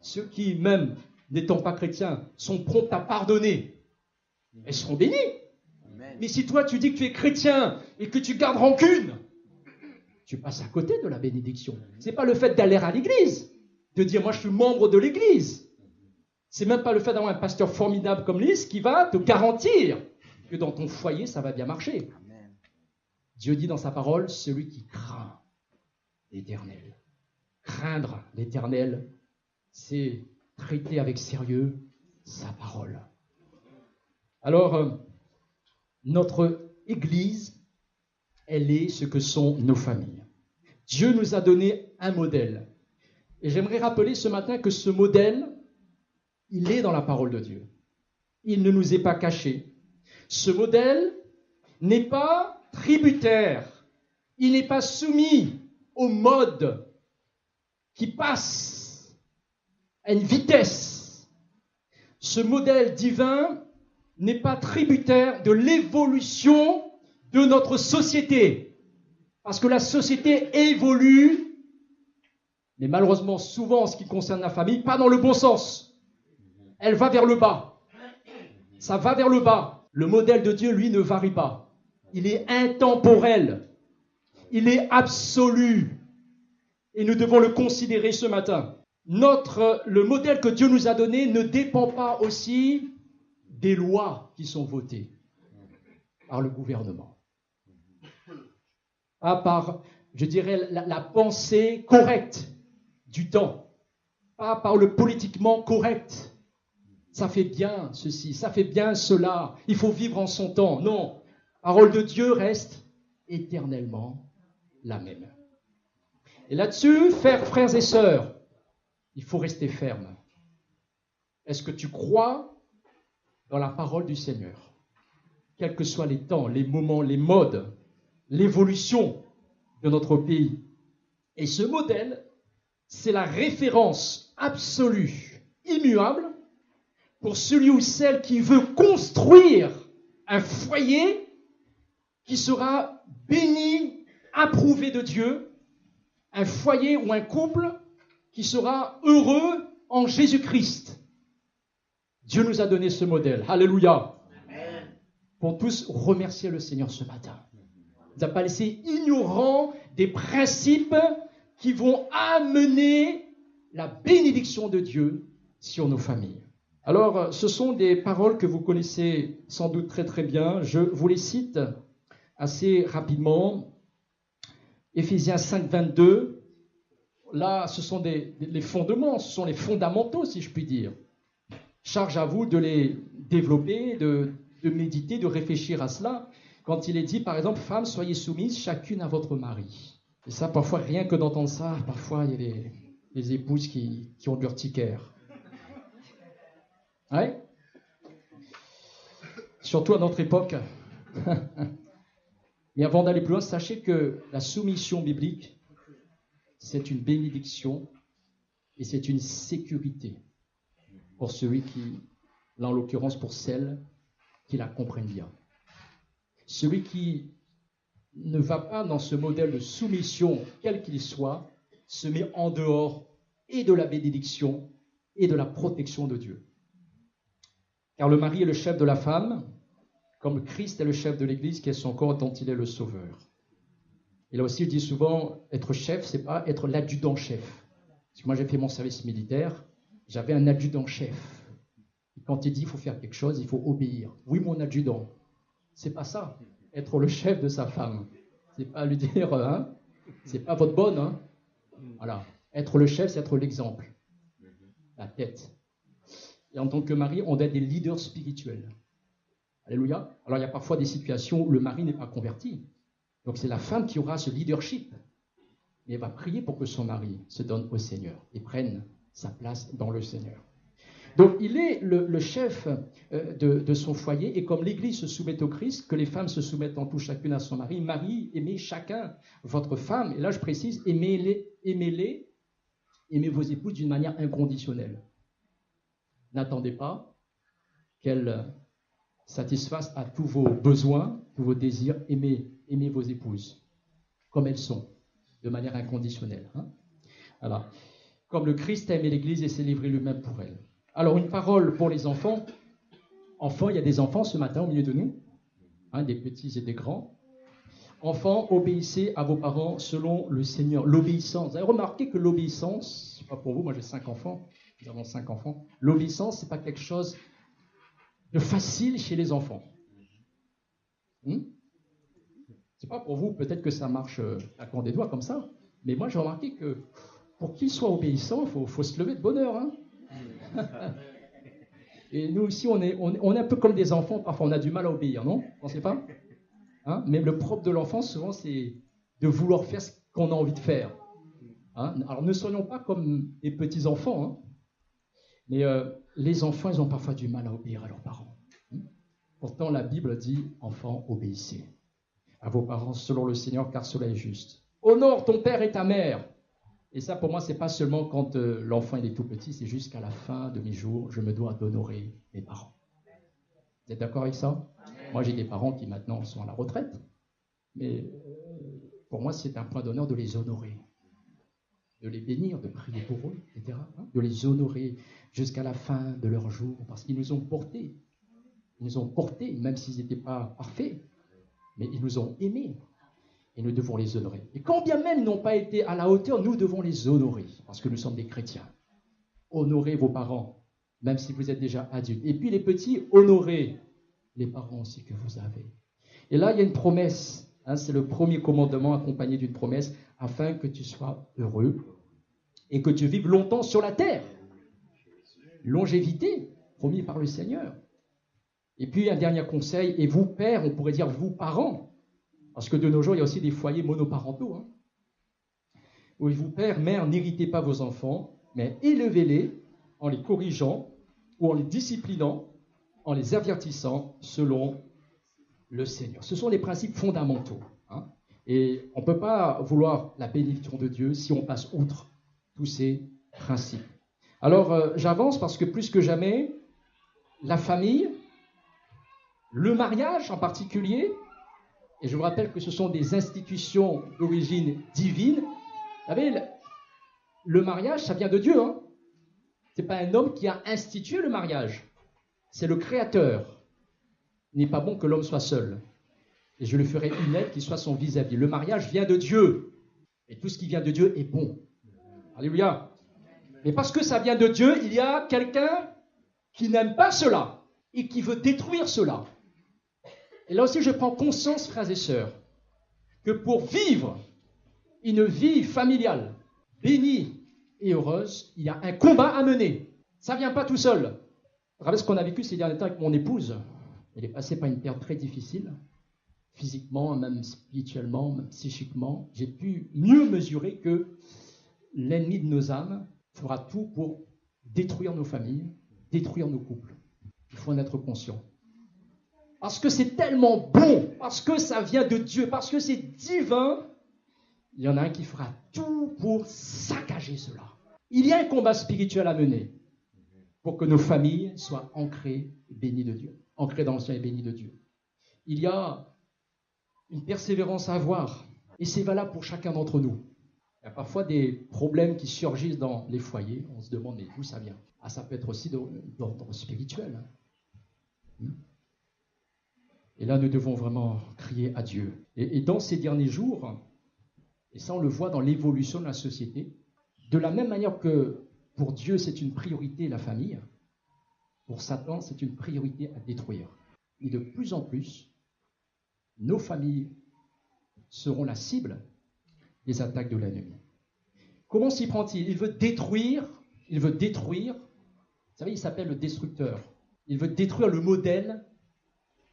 Ceux qui, même n'étant pas chrétiens, sont prompts à pardonner, ils seront bénis. Amen. Mais si toi tu dis que tu es chrétien et que tu gardes rancune, tu passes à côté de la bénédiction. Ce n'est pas le fait d'aller à l'église, de dire moi je suis membre de l'église. C'est même pas le fait d'avoir un pasteur formidable comme Lise qui va te garantir que dans ton foyer, ça va bien marcher. Amen. Dieu dit dans sa parole, celui qui craint l'Éternel. Craindre l'Éternel, c'est traiter avec sérieux sa parole. Alors, notre Église, elle est ce que sont nos familles. Dieu nous a donné un modèle. Et j'aimerais rappeler ce matin que ce modèle, il est dans la parole de Dieu. Il ne nous est pas caché. Ce modèle n'est pas tributaire. Il n'est pas soumis au mode qui passe à une vitesse. Ce modèle divin n'est pas tributaire de l'évolution de notre société. Parce que la société évolue, mais malheureusement souvent en ce qui concerne la famille, pas dans le bon sens. Elle va vers le bas. Ça va vers le bas. Le modèle de Dieu, lui, ne varie pas. Il est intemporel. Il est absolu. Et nous devons le considérer ce matin. Le modèle que Dieu nous a donné ne dépend pas aussi des lois qui sont votées par le gouvernement. Pas par, je dirais, la pensée correcte du temps. pas par le politiquement correct. Ça fait bien ceci, ça fait bien cela. Il faut vivre en son temps. Non, la parole de Dieu reste éternellement la même. Et là-dessus, frères et sœurs, il faut rester ferme. Est-ce que tu crois dans la parole du Seigneur? Quels que soient les temps, les moments, les modes, l'évolution de notre pays. Et ce modèle, c'est la référence absolue, immuable, pour celui ou celle qui veut construire un foyer qui sera béni, approuvé de Dieu, un foyer ou un couple qui sera heureux en Jésus-Christ. Dieu nous a donné ce modèle. Alléluia. Amen. Pour tous remercier le Seigneur ce matin. Il ne nous a pas laissé ignorants des principes qui vont amener la bénédiction de Dieu sur nos familles. Alors, ce sont des paroles que vous connaissez sans doute très très bien. Je vous les cite assez rapidement. Éphésiens 5, 22. Là, ce sont les fondements, ce sont les fondamentaux, si je puis dire. Charge à vous de les développer, de méditer, de réfléchir à cela. Quand il est dit, par exemple, femmes, soyez soumises chacune à votre mari. Et ça, parfois, rien que d'entendre ça, parfois, il y a des épouses qui ont de l'urticaire. Ouais. Surtout à notre époque. Mais avant d'aller plus loin, sachez que la soumission biblique, c'est une bénédiction et c'est une sécurité pour celui qui, là en l'occurrence pour celles qui la comprennent bien. Celui qui ne va pas dans ce modèle de soumission, quel qu'il soit, se met en dehors et de la bénédiction et de la protection de Dieu. Car le mari est le chef de la femme, comme Christ est le chef de l'Église, qui est son corps dont il est le sauveur. Et là aussi, il dit souvent, être chef, c'est pas être l'adjudant-chef. Parce que moi, j'ai fait mon service militaire, j'avais un adjudant-chef. Et quand il dit, il faut faire quelque chose, il faut obéir. Oui, mon adjudant. C'est pas ça, être le chef de sa femme. C'est pas lui dire, hein, c'est pas votre bonne, hein. Voilà. Être le chef, c'est être l'exemple. La tête. Et en tant que mari, on doit être des leaders spirituels. Alléluia. Alors, il y a parfois des situations où le mari n'est pas converti. Donc, c'est la femme qui aura ce leadership. Et elle va prier pour que son mari se donne au Seigneur et prenne sa place dans le Seigneur. Donc, il est le chef de son foyer. Et comme l'Église se soumet au Christ, que les femmes se soumettent en tout chacune à son mari. Mari, aimez chacun votre femme. Et là, je précise, aimez vos épouses d'une manière inconditionnelle. N'attendez pas qu'elles satisfassent à tous vos besoins, tous vos désirs. Aimez vos épouses comme elles sont, de manière inconditionnelle. Hein. Voilà. Comme le Christ a aimé l'Église et s'est livré lui-même pour elle. Alors, une parole pour les enfants. Enfants, il y a des enfants ce matin au milieu de nous, hein, des petits et des grands. Enfants, obéissez à vos parents selon le Seigneur. L'obéissance. Vous avez remarqué que l'obéissance, c'est pas pour vous, moi j'ai 5 enfants, nous avons 5 enfants. L'obéissance, c'est pas quelque chose de facile chez les enfants. C'est pas pour vous, peut-être que ça marche à claquant des doigts comme ça, mais moi j'ai remarqué que pour qu'ils soient obéissants, il faut se lever de bonne heure. Hein. Et nous aussi, on est un peu comme des enfants, parfois on a du mal à obéir, non? Vous ne pensez pas? Hein? Mais le propre de l'enfance, souvent, c'est de vouloir faire ce qu'on a envie de faire. Hein? Alors ne soyons pas comme les petits-enfants, hein? Mais les enfants, ils ont parfois du mal à obéir à leurs parents. Pourtant, la Bible dit, enfants, obéissez à vos parents selon le Seigneur, car cela est juste. Honore ton père et ta mère. Et ça, pour moi, c'est pas seulement quand l'enfant il est tout petit, c'est jusqu'à la fin de mes jours, je me dois d'honorer mes parents. Vous êtes d'accord avec ça? Moi, j'ai des parents qui maintenant sont à la retraite, mais pour moi, c'est un point d'honneur de les honorer, de les bénir, de prier pour eux, etc. Hein, de les honorer jusqu'à la fin de leur jour, parce qu'ils nous ont portés. Ils nous ont portés, même s'ils n'étaient pas parfaits, mais ils nous ont aimés. Et nous devons les honorer. Et quand bien même ils n'ont pas été à la hauteur, nous devons les honorer, parce que nous sommes des chrétiens. Honorez vos parents, même si vous êtes déjà adultes. Et puis les petits, honorez les parents aussi que vous avez. Et là, il y a une promesse. Hein, c'est le premier commandement accompagné d'une promesse, afin que tu sois heureux et que tu vives longtemps sur la terre. longévité promis par le Seigneur. Et puis un dernier conseil, et vous pères, on pourrait dire vous parents, parce que de nos jours il y a aussi des foyers monoparentaux. Hein. Oui, vous pères, mères, n'irritez pas vos enfants, mais élevez-les en les corrigeant ou en les disciplinant, en les avertissant selon le Seigneur. Ce sont les principes fondamentaux. Hein. Et on ne peut pas vouloir la bénédiction de Dieu si on passe outre tous ces principes. Alors, j'avance parce que plus que jamais, la famille, le mariage en particulier, et je vous rappelle que ce sont des institutions d'origine divine. Vous savez, le mariage, ça vient de Dieu. Hein. Ce n'est pas un homme qui a institué le mariage. C'est le Créateur. Il n'est pas bon que l'homme soit seul. Et je le ferai une aide qui soit son vis-à-vis. Le mariage vient de Dieu. Et tout ce qui vient de Dieu est bon. Alléluia. Mais parce que ça vient de Dieu, il y a quelqu'un qui n'aime pas cela et qui veut détruire cela. Et là aussi, je prends conscience, frères et sœurs, que pour vivre une vie familiale bénie et heureuse, il y a un combat à mener. Ça ne vient pas tout seul. Vous savez ce qu'on a vécu ces derniers temps avec mon épouse. Elle est passée par une période très difficile, physiquement, même spirituellement, même psychiquement. J'ai pu mieux mesurer que l'ennemi de nos âmes fera tout pour détruire nos familles, détruire nos couples. Il faut en être conscient. Parce que c'est tellement bon, parce que ça vient de Dieu, parce que c'est divin, il y en a un qui fera tout pour saccager cela. Il y a un combat spirituel à mener pour que nos familles soient ancrées et bénies de Dieu, ancrées dans le ciel et bénies de Dieu. Il y a une persévérance à avoir, et c'est valable pour chacun d'entre nous. Il y a parfois des problèmes qui surgissent dans les foyers, on se demande mais d'où ça vient. Ah, ça peut être aussi d'ordre spirituel. Hein. Et là, nous devons vraiment crier à Dieu. Et dans ces derniers jours, et ça on le voit dans l'évolution de la société, de la même manière que pour Dieu c'est une priorité la famille, pour Satan c'est une priorité à détruire. Et de plus en plus, nos familles seront la cible des attaques de l'ennemi. Comment s'y prend-il ? Il veut détruire, vous savez, il s'appelle le destructeur. Il veut détruire le modèle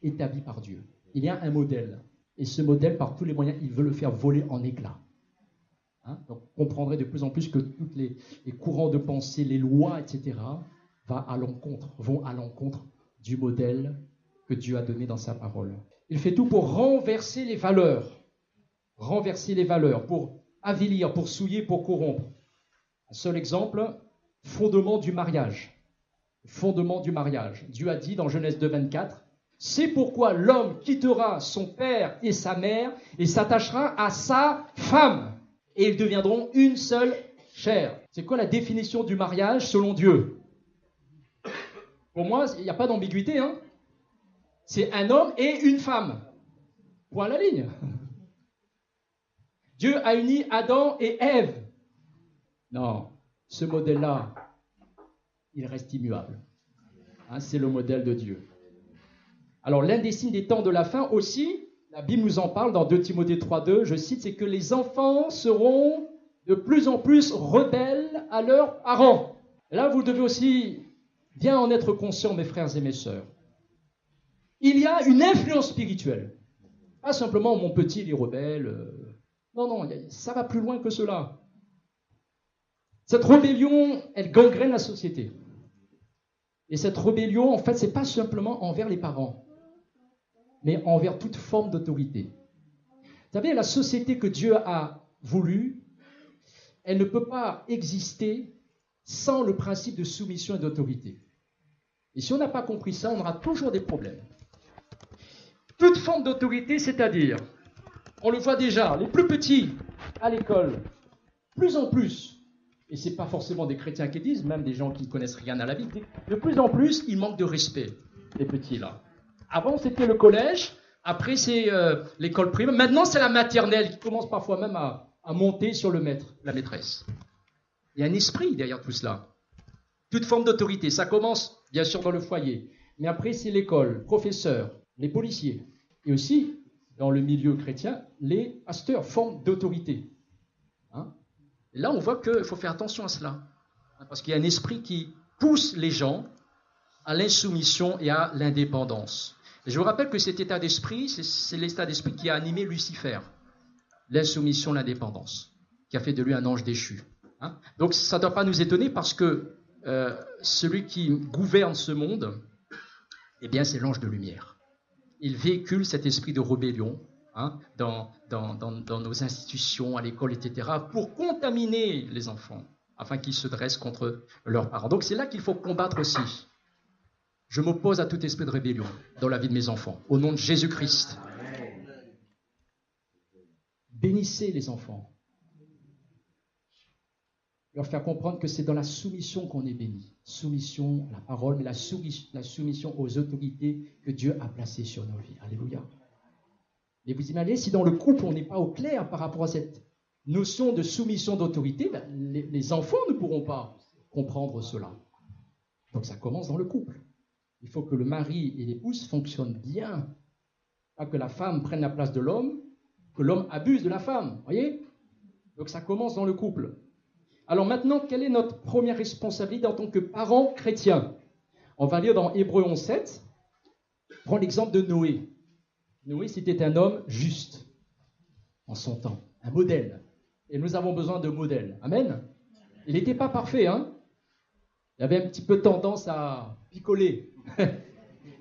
établi par Dieu. Il y a un modèle. Et ce modèle, par tous les moyens, il veut le faire voler en éclats. Hein? Donc, vous comprendrez de plus en plus que tous les courants de pensée, les lois, etc., vont à l'encontre du modèle que Dieu a donné dans sa parole. Il fait tout pour renverser les valeurs, pour avilir, pour souiller, pour corrompre. Un seul exemple, fondement du mariage. Dieu a dit dans Genèse 2,24, c'est pourquoi l'homme quittera son père et sa mère et s'attachera à sa femme, et ils deviendront une seule chair. C'est quoi la définition du mariage selon Dieu ? Pour moi, il n'y a pas d'ambiguïté. Hein ? C'est un homme et une femme. Point à la ligne. Dieu a uni Adam et Ève. Non, ce modèle-là, il reste immuable. Hein, c'est le modèle de Dieu. Alors, l'un des signes des temps de la fin aussi, la Bible nous en parle dans 2 Timothée 3,2, je cite, c'est que les enfants seront de plus en plus rebelles à leurs parents. Et là, vous devez aussi bien en être conscient, mes frères et mes sœurs. Il y a une influence spirituelle. Pas simplement mon petit, il est rebelle. Non, ça va plus loin que cela. Cette rébellion, elle gangrène la société. Et cette rébellion, en fait, ce n'est pas simplement envers les parents, mais envers toute forme d'autorité. Vous savez, la société que Dieu a voulu, elle ne peut pas exister sans le principe de soumission et d'autorité. Et si on n'a pas compris ça, on aura toujours des problèmes. Toute forme d'autorité, c'est-à-dire, on le voit déjà, les plus petits à l'école, plus en plus, et ce n'est pas forcément des chrétiens qui disent, même des gens qui ne connaissent rien à la vie, de plus en plus, ils manquent de respect, les petits là. Avant, c'était le collège, après, c'est l'école primaire, maintenant, c'est la maternelle qui commence parfois même à monter sur le maître, la maîtresse. Il y a un esprit derrière tout cela. Toute forme d'autorité, ça commence bien sûr dans le foyer, mais après, c'est l'école, professeurs, les policiers, et aussi, dans le milieu chrétien, les pasteurs, forme d'autorité. Hein? Et là, on voit qu'il faut faire attention à cela, parce qu'il y a un esprit qui pousse les gens à l'insoumission et à l'indépendance. Et je vous rappelle que cet état d'esprit, c'est l'état d'esprit qui a animé Lucifer. L'insoumission, l'indépendance, qui a fait de lui un ange déchu. Hein? Donc ça ne doit pas nous étonner parce que celui qui gouverne ce monde, eh bien c'est l'ange de lumière. Il véhicule cet esprit de rébellion dans nos institutions, à l'école, etc., pour contaminer les enfants, afin qu'ils se dressent contre leurs parents. Donc c'est là qu'il faut combattre aussi. Je m'oppose à tout esprit de rébellion dans la vie de mes enfants, au nom de Jésus-Christ. Bénissez les enfants. Leur faire comprendre que c'est dans la soumission qu'on est béni. Soumission à la parole, mais la soumission aux autorités que Dieu a placées sur nos vies. Alléluia. Et vous imaginez, si dans le couple, on n'est pas au clair par rapport à cette notion de soumission d'autorité, ben, les enfants ne pourront pas comprendre cela. Donc ça commence dans le couple. Il faut que le mari et l'épouse fonctionnent bien. Pas que la femme prenne la place de l'homme, que l'homme abuse de la femme. Voyez ? Donc ça commence dans le couple. Alors maintenant, quelle est notre première responsabilité en tant que parents chrétiens ? On va lire dans Hébreux 11:7. Prends l'exemple de Noé. Noé, c'était un homme juste en son temps, un modèle. Et nous avons besoin de modèles. Amen ? Il n'était pas parfait, hein ? Il avait un petit peu tendance à picoler.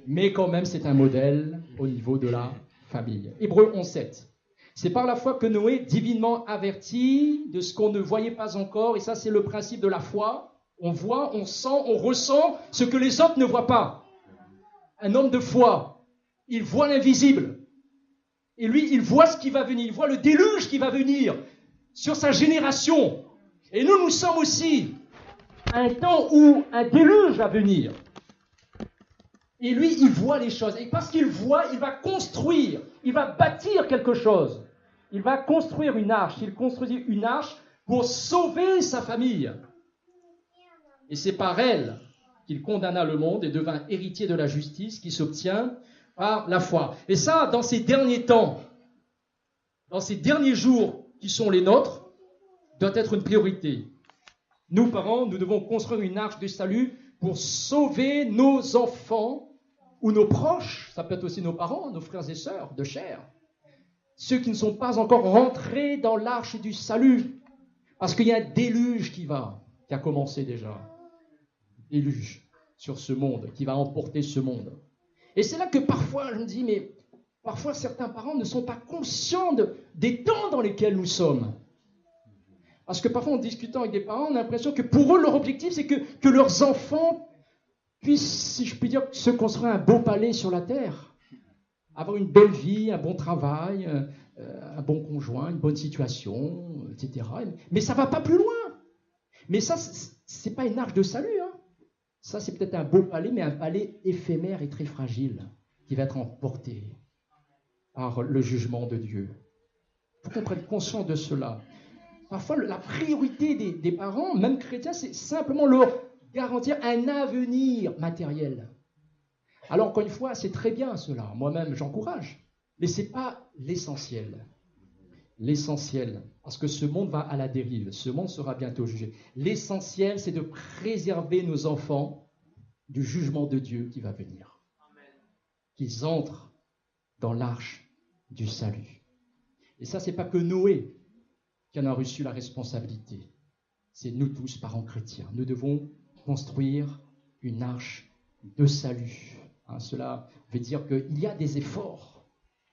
Mais quand même, c'est un modèle au niveau de la famille. Hébreux 11:7. C'est par la foi que Noé, divinement averti de ce qu'on ne voyait pas encore, et ça c'est le principe de la foi, on voit, on sent, on ressent ce que les autres ne voient pas. Un homme de foi, il voit l'invisible. Et lui, il voit ce qui va venir, il voit le déluge qui va venir sur sa génération. Et nous sommes aussi à un temps où un déluge va venir. Et lui, il voit les choses. Et parce qu'il voit, il va construire, il va bâtir quelque chose. Il va construire une arche. Il construisit une arche pour sauver sa famille. Et c'est par elle qu'il condamna le monde et devint héritier de la justice qui s'obtient par la foi. Et ça, dans ces derniers temps, dans ces derniers jours qui sont les nôtres, doit être une priorité. Nous, parents, nous devons construire une arche de salut pour sauver nos enfants ou nos proches, ça peut être aussi nos parents, nos frères et sœurs de chair, ceux qui ne sont pas encore rentrés dans l'arche du salut, parce qu'il y a un déluge qui a commencé déjà, déluge sur ce monde, qui va emporter ce monde. Et c'est là que parfois, je me dis, mais parfois certains parents ne sont pas conscients des temps dans lesquels nous sommes. Parce que parfois, en discutant avec des parents, on a l'impression que pour eux, leur objectif, c'est que leurs enfants puissent, si je puis dire, se construire un beau palais sur la terre, avoir une belle vie, un bon travail, un bon conjoint, une bonne situation, etc. Mais ça ne va pas plus loin. Mais ça, ce n'est pas une arche de salut. Hein. Ça, c'est peut-être un beau palais, mais un palais éphémère et très fragile, qui va être emporté par le jugement de Dieu. Il faut qu'on prenne conscience de cela. Parfois, la priorité des parents, même chrétiens, c'est simplement leur garantir un avenir matériel. Alors, encore une fois, c'est très bien cela. Moi-même, j'encourage. Mais ce n'est pas l'essentiel. L'essentiel, parce que ce monde va à la dérive. Ce monde sera bientôt jugé. L'essentiel, c'est de préserver nos enfants du jugement de Dieu qui va venir. Qu'ils entrent dans l'arche du salut. Et ça, ce n'est pas que Noé qui en a reçu la responsabilité. C'est nous tous, parents chrétiens. Nous devons construire une arche de salut. Cela veut dire qu'il y a des efforts.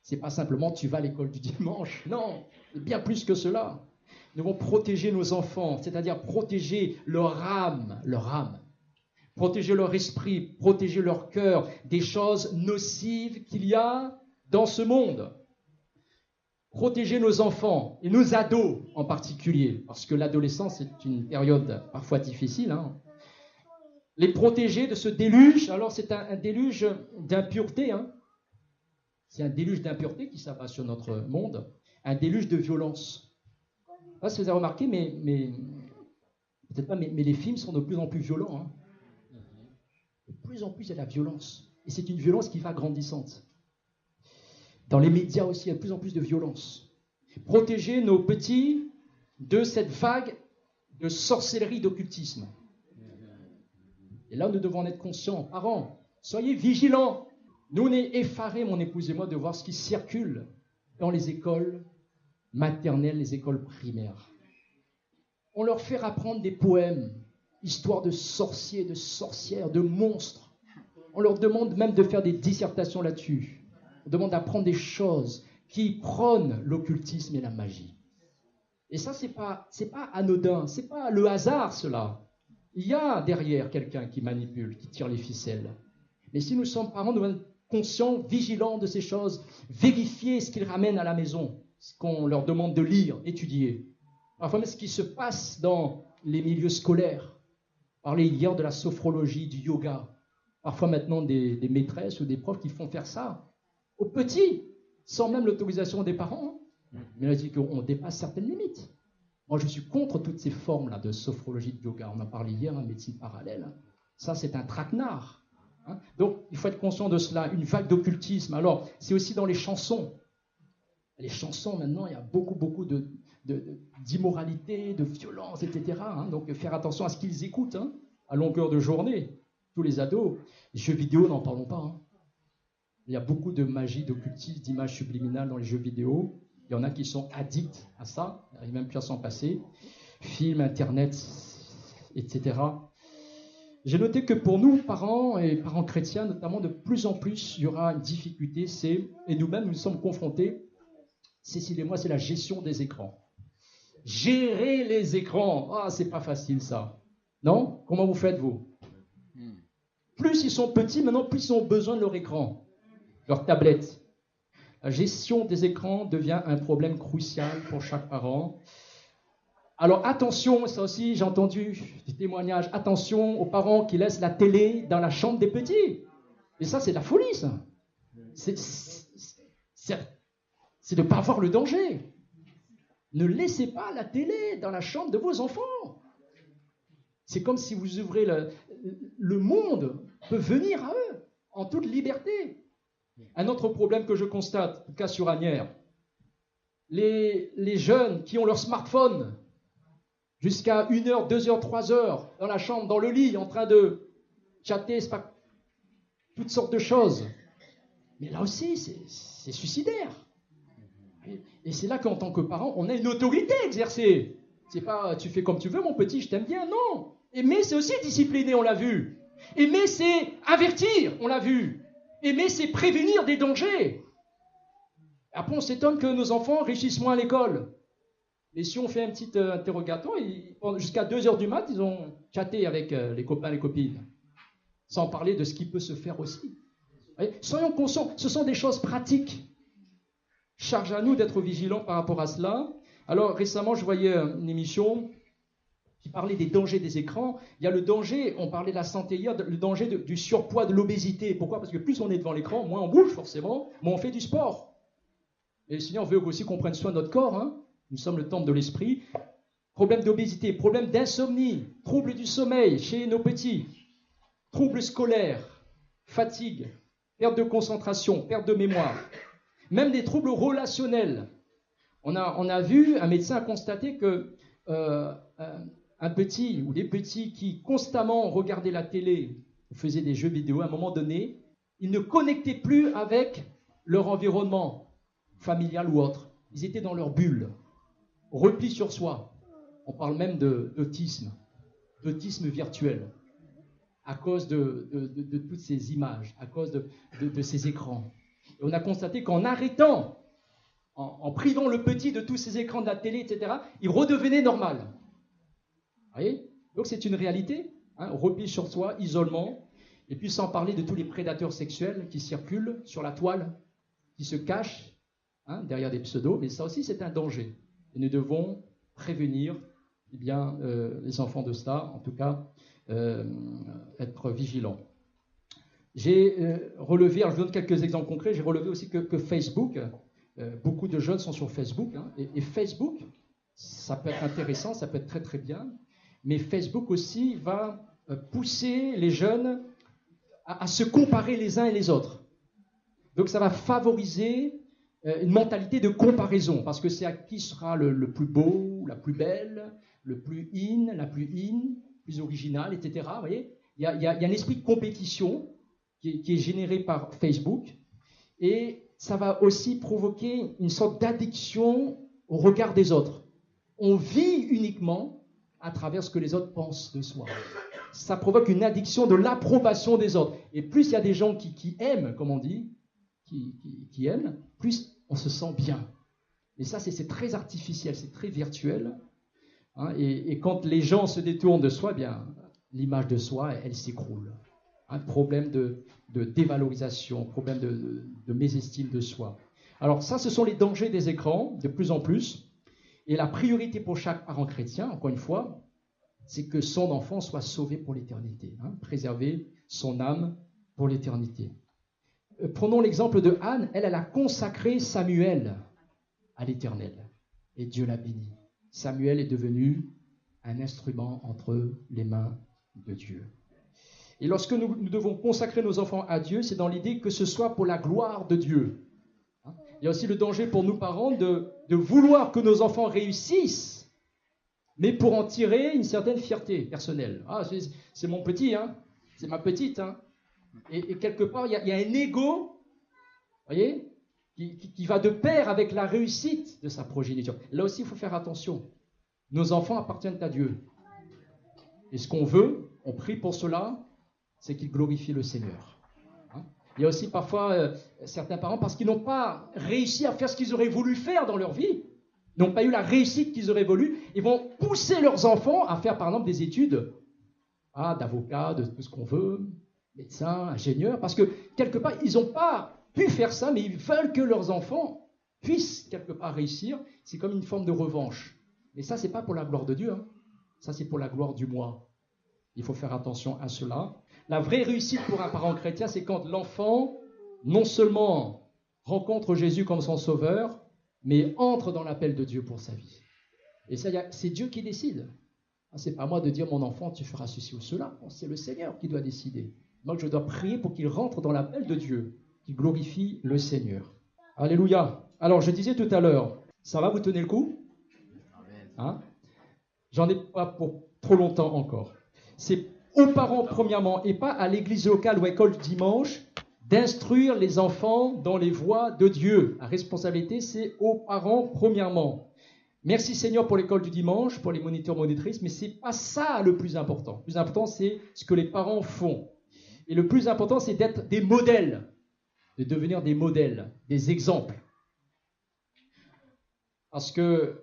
Ce n'est pas simplement tu vas à l'école du dimanche. Non, c'est bien plus que cela. Nous devons protéger nos enfants, c'est-à-dire protéger leur âme, protéger leur esprit, protéger leur cœur des choses nocives qu'il y a dans ce monde. Protéger nos enfants et nos ados en particulier, parce que l'adolescence est une période parfois difficile. Les protéger de ce déluge, alors c'est un déluge d'impureté. C'est un déluge d'impureté qui s'abat sur notre monde, un déluge de violence. Je ne sais pas si vous avez remarqué, mais peut-être pas, mais les films sont de plus en plus violents. De plus en plus, il y a de la violence. Et c'est une violence qui va grandissante. Dans les médias aussi, il y a de plus en plus de violence. Protéger nos petits de cette vague de sorcellerie, d'occultisme. Et là, nous devons en être conscients. Parents, soyez vigilants. Nous, on est effarés, mon épouse et moi, de voir ce qui circule dans les écoles maternelles, les écoles primaires. On leur fait apprendre des poèmes, histoires de sorciers, de sorcières, de monstres. On leur demande même de faire des dissertations là-dessus. On demande d'apprendre des choses qui prônent l'occultisme et la magie. Et ça, c'est pas anodin, c'est pas le hasard, cela. Il y a derrière quelqu'un qui manipule, qui tire les ficelles. Mais si nous sommes parents, nous devons être conscients, vigilants de ces choses, vérifier ce qu'ils ramènent à la maison, ce qu'on leur demande de lire, étudier. Parfois, même ce qui se passe dans les milieux scolaires. Parler hier de la sophrologie, du yoga. Parfois maintenant des maîtresses ou des profs qui font faire ça aux petits, sans même l'autorisation des parents. Mais on a dit qu'on dépasse certaines limites. Moi, je suis contre toutes ces formes-là de sophrologie, de yoga. On en parlait hier, médecine parallèle. Ça, c'est un traquenard. Donc, il faut être conscient de cela. Une vague d'occultisme. Alors, c'est aussi dans les chansons. Les chansons, maintenant, il y a beaucoup d'immoralité, de violence, etc. Donc, faire attention à ce qu'ils écoutent à longueur de journée. Tous les ados. Les jeux vidéo, n'en parlons pas. Il y a beaucoup de magie, d'occultisme, d'images subliminales dans les jeux vidéo. Il y en a qui sont addicts à ça, ils n'arrivent même plus à s'en passer. Films, Internet, etc. J'ai noté que pour nous, parents et parents chrétiens, notamment, de plus en plus, il y aura une difficulté, et nous-mêmes, nous sommes confrontés, Cécile et moi, c'est la gestion des écrans. Gérer les écrans, c'est pas facile ça. Non? Comment vous faites, vous? Plus ils sont petits, maintenant, plus ils ont besoin de leur écran, leur tablette. La gestion des écrans devient un problème crucial pour chaque parent. Alors attention, ça aussi j'ai entendu des témoignages, attention aux parents qui laissent la télé dans la chambre des petits. Et ça c'est de la folie ça. C'est de ne pas voir le danger. Ne laissez pas la télé dans la chambre de vos enfants. C'est comme si vous ouvrez le monde peut venir à eux en toute liberté. Un autre problème que je constate, en tout cas sur Asnières, les jeunes qui ont leur smartphone jusqu'à 1h, 2h, 3h dans la chambre, dans le lit, en train de chatter, toutes sortes de choses. Mais là aussi, c'est suicidaire. Et c'est là qu'en tant que parent, on a une autorité exercée. C'est pas tu fais comme tu veux, mon petit, je t'aime bien. Non. Aimer, c'est aussi discipliner, on l'a vu. Aimer, c'est avertir, on l'a vu. Aimer, c'est prévenir des dangers. Après, on s'étonne que nos enfants réussissent moins à l'école. Et si on fait un petit interrogatoire, jusqu'à 2h du mat, ils ont chatté avec les copains et les copines. Sans parler de ce qui peut se faire aussi. Soyons conscients, ce sont des choses pratiques. Charge à nous d'être vigilants par rapport à cela. Alors, récemment, je voyais une émission qui parlait des dangers des écrans. Il y a le danger, on parlait de la santé hier, le danger du surpoids, de l'obésité. Pourquoi? Parce que plus on est devant l'écran, moins on bouge forcément, moins on fait du sport. Et le Seigneur veut aussi qu'on prenne soin de notre corps. Nous sommes le temple de l'esprit. Problème d'obésité, problème d'insomnie, troubles du sommeil chez nos petits, troubles scolaires, fatigue, perte de concentration, perte de mémoire, même des troubles relationnels. On a vu, un médecin a constaté que un petit ou des petits qui constamment regardaient la télé ou faisaient des jeux vidéo, à un moment donné, ils ne connectaient plus avec leur environnement familial ou autre. Ils étaient dans leur bulle, repli sur soi. On parle même d'autisme virtuel, à cause de toutes ces images, à cause de ces écrans. Et on a constaté qu'en arrêtant, en privant le petit de tous ces écrans de la télé, etc., il redevenait normal. Vous voyez? Donc c'est une réalité, repli sur soi, isolement, et puis sans parler de tous les prédateurs sexuels qui circulent sur la toile, qui se cachent derrière des pseudos, mais ça aussi c'est un danger. Et nous devons prévenir les enfants de cela, en tout cas être vigilants. J'ai relevé, alors je vous donne quelques exemples concrets, j'ai relevé aussi que Facebook, beaucoup de jeunes sont sur Facebook, et Facebook, ça peut être intéressant, ça peut être très très bien, mais Facebook aussi va pousser les jeunes à se comparer les uns et les autres. Donc ça va favoriser une mentalité de comparaison, parce que c'est à qui sera le plus beau, la plus belle, le plus in, la plus in, plus original, etc. Vous voyez? il y a un esprit de compétition qui est généré par Facebook, et ça va aussi provoquer une sorte d'addiction au regard des autres. On vit uniquement à travers ce que les autres pensent de soi. Ça provoque une addiction de l'approbation des autres. Et plus il y a des gens qui aiment, comme on dit, qui aiment, plus on se sent bien. Et ça, c'est très artificiel, c'est très virtuel. Hein, et quand les gens se détournent de soi, bien, l'image de soi, elle s'écroule. Un problème de dévalorisation, problème de mésestime de soi. Alors ça, ce sont les dangers des écrans, de plus en plus. Et la priorité pour chaque parent chrétien, encore une fois, c'est que son enfant soit sauvé pour l'éternité, hein, préserver son âme pour l'éternité. Prenons l'exemple de Anne, elle a consacré Samuel à l'Éternel, et Dieu l'a béni. Samuel est devenu un instrument entre les mains de Dieu. Et lorsque nous devons consacrer nos enfants à Dieu, c'est dans l'idée que ce soit pour la gloire de Dieu. Il y a aussi le danger pour nous parents de vouloir que nos enfants réussissent, mais pour en tirer une certaine fierté personnelle. Ah, c'est mon petit, hein, c'est ma petite. Hein. Et quelque part, il y a un ego, voyez, qui va de pair avec la réussite de sa progéniture. Là aussi, il faut faire attention. Nos enfants appartiennent à Dieu. Et ce qu'on veut, on prie pour cela, c'est qu'ils glorifient le Seigneur. Hein? Il y a aussi parfois certains parents, parce qu'ils n'ont pas réussi à faire ce qu'ils auraient voulu faire dans leur vie, n'ont pas eu la réussite qu'ils auraient voulu, ils vont pousser leurs enfants à faire par exemple des études d'avocat, de tout ce qu'on veut, médecin, ingénieur, parce que quelque part, ils n'ont pas pu faire ça, mais ils veulent que leurs enfants puissent quelque part réussir. C'est comme une forme de revanche. Mais ça, c'est pas pour la gloire de Dieu, hein. Ça, c'est pour la gloire du moi. Il faut faire attention à cela. La vraie réussite pour un parent chrétien, c'est quand l'enfant, non seulement rencontre Jésus comme son sauveur, mais entre dans l'appel de Dieu pour sa vie. Et ça, c'est Dieu qui décide. C'est pas à moi de dire, mon enfant, tu feras ceci ou cela. C'est le Seigneur qui doit décider. Donc, je dois prier pour qu'il rentre dans l'appel de Dieu, qu'il glorifie le Seigneur. Alléluia. Alors, je disais tout à l'heure, ça va, vous tenez le coup? Hein? J'en ai pas pour trop longtemps encore. C'est aux parents, premièrement, et pas à l'église locale ou à l'école du dimanche, d'instruire les enfants dans les voies de Dieu. La responsabilité, c'est aux parents, premièrement. Merci Seigneur pour l'école du dimanche, pour les moniteurs monitrices, mais c'est pas ça le plus important. Le plus important, c'est ce que les parents font. Et le plus important, c'est d'être des modèles, de devenir des modèles, des exemples. Parce que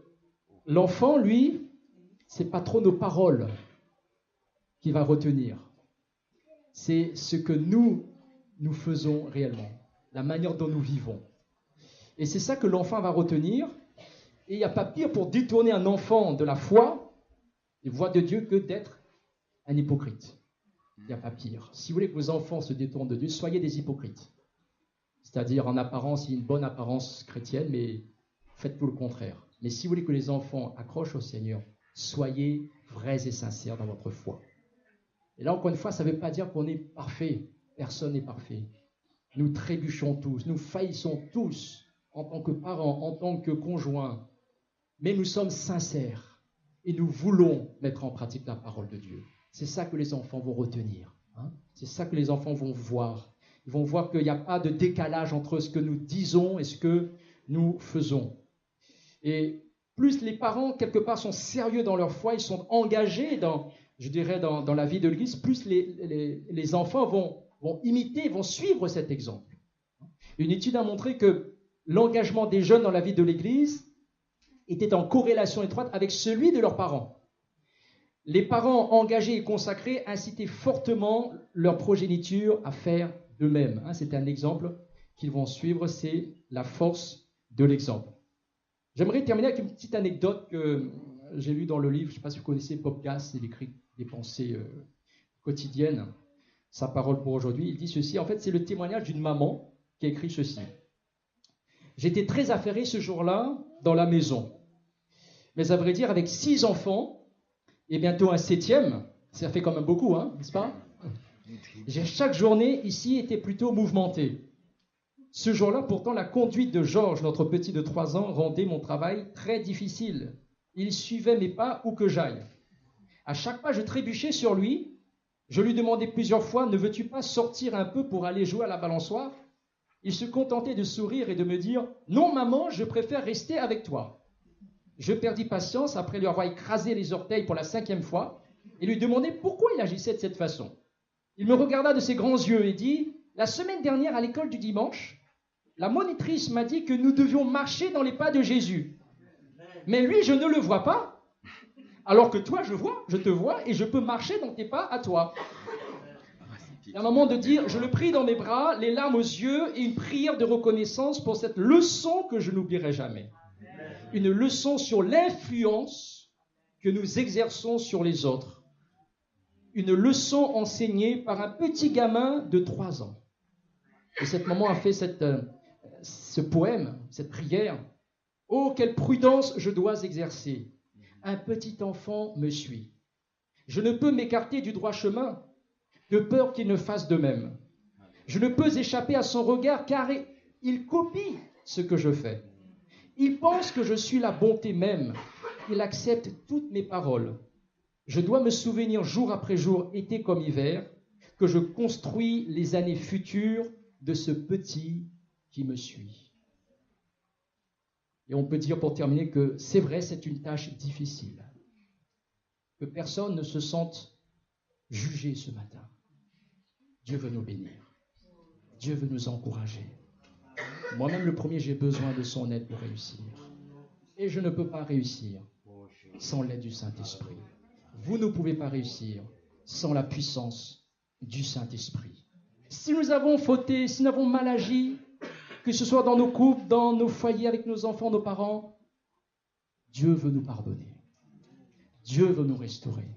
l'enfant, lui, c'est pas trop nos paroles qu'il va retenir. C'est ce que nous faisons réellement, la manière dont nous vivons. Et c'est ça que l'enfant va retenir. Et il n'y a pas pire pour détourner un enfant de la foi, des voies de Dieu, que d'être un hypocrite. Il n'y a pas pire. Si vous voulez que vos enfants se détournent de Dieu, soyez des hypocrites. C'est-à-dire, en apparence, il y a une bonne apparence chrétienne, mais faites tout le contraire. Mais si vous voulez que les enfants accrochent au Seigneur, soyez vrais et sincères dans votre foi. Et là, encore une fois, ça ne veut pas dire qu'on est parfait. Personne n'est parfait. Nous trébuchons tous, nous faillissons tous en tant que parents, en tant que conjoints. Mais nous sommes sincères et nous voulons mettre en pratique la parole de Dieu. C'est ça que les enfants vont retenir. Hein? C'est ça que les enfants vont voir. Ils vont voir qu'il n'y a pas de décalage entre ce que nous disons et ce que nous faisons. Et plus les parents, quelque part, sont sérieux dans leur foi, ils sont engagés dans la vie de l'Église, plus les enfants vont imiter, vont suivre cet exemple. Une étude a montré que l'engagement des jeunes dans la vie de l'Église était en corrélation étroite avec celui de leurs parents. Les parents engagés et consacrés incitaient fortement leur progéniture à faire de même. C'est un exemple qu'ils vont suivre, c'est la force de l'exemple. J'aimerais terminer avec une petite anecdote que j'ai lue dans le livre, je ne sais pas si vous connaissez Bob Gass, il écrit des pensées quotidiennes, sa parole pour aujourd'hui. Il dit ceci, en fait c'est le témoignage d'une maman qui a écrit ceci. J'étais très affairé ce jour-là dans la maison, mais à vrai dire avec 6 enfants, et bientôt un 7e, ça fait quand même beaucoup, n'est-ce pas? Chaque journée ici était plutôt mouvementée. Ce jour-là, pourtant, la conduite de Georges, notre petit de 3 ans, rendait mon travail très difficile. Il suivait mes pas où que j'aille. À chaque pas, je trébuchais sur lui Je lui demandai plusieurs fois, ne veux-tu pas sortir un peu pour aller jouer à la balançoire? Il se contentait de sourire et de me dire, non maman, je préfère rester avec toi. Je perdis patience après lui avoir écrasé les orteils pour la 5e fois et lui demandai pourquoi il agissait de cette façon. Il me regarda de ses grands yeux et dit, la semaine dernière à l'école du dimanche, la monitrice m'a dit que nous devions marcher dans les pas de Jésus. Mais lui, je ne le vois pas, alors que toi, je te vois et je peux marcher dans tes pas à toi. Il y a un moment de dire, je le prie dans mes bras, les larmes aux yeux et une prière de reconnaissance pour cette leçon que je n'oublierai jamais. Une leçon sur l'influence que nous exerçons sur les autres. Une leçon enseignée par un petit gamin de 3 ans. Et cette maman a fait ce poème, cette prière. « Oh, quelle prudence je dois exercer! Un petit enfant me suit. Je ne peux m'écarter du droit chemin, de peur qu'il ne fasse de même. Je ne peux échapper à son regard, car il copie ce que je fais. Il pense que je suis la bonté même. Il accepte toutes mes paroles. Je dois me souvenir jour après jour, été comme hiver, que je construis les années futures de ce petit qui me suit. » Et on peut dire pour terminer que c'est vrai, c'est une tâche difficile. Que personne ne se sente jugé ce matin. Dieu veut nous bénir. Dieu veut nous encourager. Moi-même, le premier, j'ai besoin de son aide pour réussir. Et je ne peux pas réussir sans l'aide du Saint-Esprit. Vous ne pouvez pas réussir sans la puissance du Saint-Esprit. Si nous avons fauté, si nous avons mal agi, que ce soit dans nos couples, dans nos foyers, avec nos enfants, nos parents, Dieu veut nous pardonner. Dieu veut nous restaurer.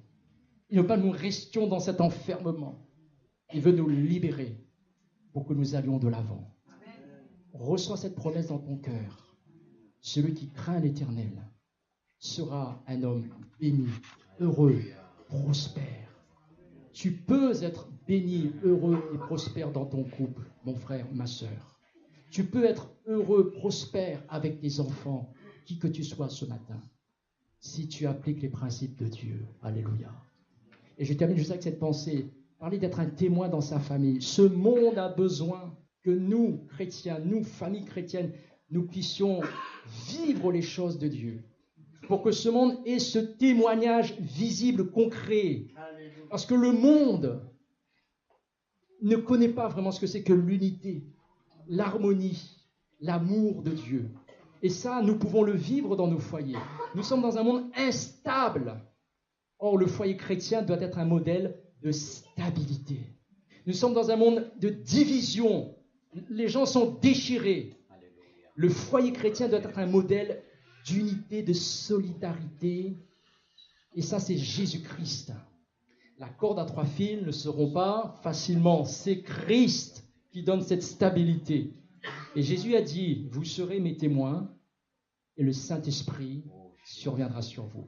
Il ne veut pas que nous restions dans cet enfermement. Il veut nous libérer pour que nous allions de l'avant. Reçois cette promesse dans ton cœur. Celui qui craint l'Éternel sera un homme béni, heureux, prospère. Tu peux être béni, heureux et prospère dans ton couple, mon frère, ma sœur. Tu peux être heureux, prospère avec tes enfants, qui que tu sois ce matin, si tu appliques les principes de Dieu. Alléluia. Et je termine juste avec cette pensée. Parler d'être un témoin dans sa famille. Ce monde a besoin que nous, chrétiens, nous, famille chrétienne, nous puissions vivre les choses de Dieu. Pour que ce monde ait ce témoignage visible, concret. Parce que le monde ne connaît pas vraiment ce que c'est que l'unité, l'harmonie, l'amour de Dieu. Et ça, nous pouvons le vivre dans nos foyers. Nous sommes dans un monde instable. Or, le foyer chrétien doit être un modèle de stabilité. Nous sommes dans un monde de division. Les gens sont déchirés. Le foyer chrétien doit être un modèle d'unité, de solidarité. Et ça, c'est Jésus-Christ. La corde à 3 fils ne seront pas facilement. C'est Christ qui donne cette stabilité. Et Jésus a dit, vous serez mes témoins et le Saint-Esprit surviendra sur vous.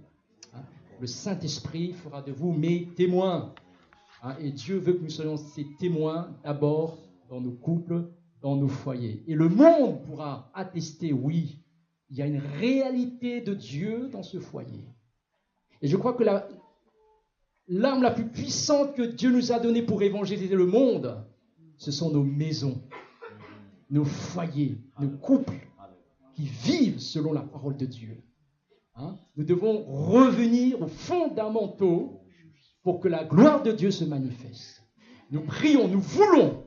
Le Saint-Esprit fera de vous mes témoins. Et Dieu veut que nous soyons ces témoins d'abord dans nos couples, dans nos foyers. Et le monde pourra attester, oui, il y a une réalité de Dieu dans ce foyer. Et je crois que l'arme la plus puissante que Dieu nous a donnée pour évangéliser le monde, ce sont nos maisons, nos foyers, nos couples qui vivent selon la parole de Dieu. Nous devons revenir aux fondamentaux pour que la gloire de Dieu se manifeste. Nous prions, nous voulons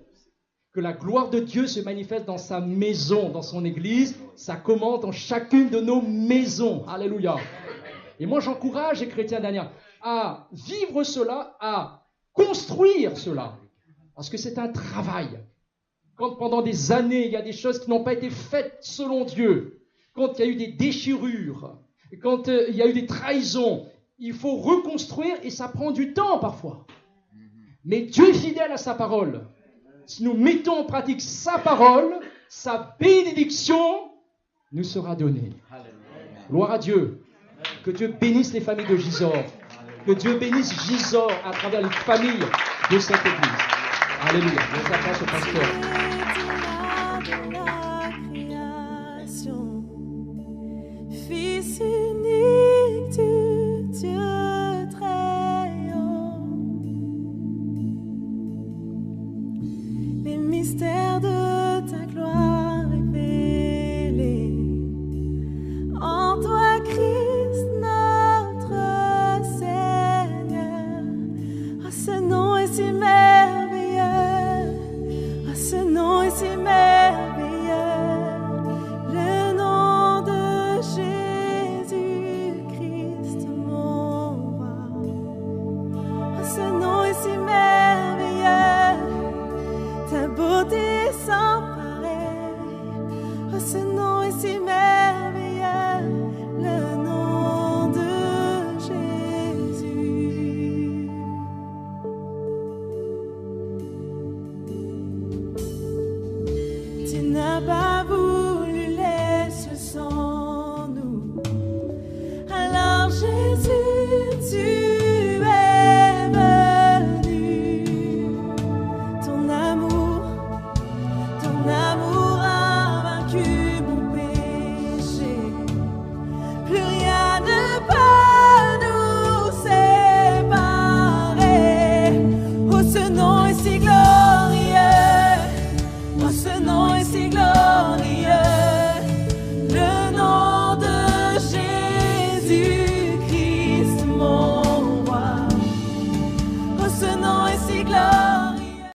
que la gloire de Dieu se manifeste dans sa maison, dans son église. Ça commence dans chacune de nos maisons. Alléluia. Et moi, j'encourage les chrétiens d'Ania à vivre cela, à construire cela. Parce que c'est un travail. Quand pendant des années, il y a des choses qui n'ont pas été faites selon Dieu, quand il y a eu des déchirures, quand il y a eu des trahisons, il faut reconstruire et ça prend du temps parfois. Mais Dieu est fidèle à sa parole. Si nous mettons en pratique sa parole, sa bénédiction nous sera donnée. Gloire à Dieu. Que Dieu bénisse les familles de Gisors. Que Dieu bénisse Gisors à travers les familles de cette église. Alléluia. Je passe au pasteur. Fils unique du Dieu très haut, mystère de ta gloire révélé. En toi, Christ, notre Seigneur. Ah, ce nom est si merveilleux. Ah, ce nom est si merveilleux. Le nom de Jésus-Christ, mon roi. Ah, ce nom est si merveilleux. Ta beauté sans pareil. Oh, ce nom est si merveilleux, le nom de Jésus. Tu n'as pas voulu les cieux sans nous. Alors Jésus, tu es venu. Ton amour a vaincu mon péché. Plus rien ne peut nous séparer. Oh, ce nom est si glorieux.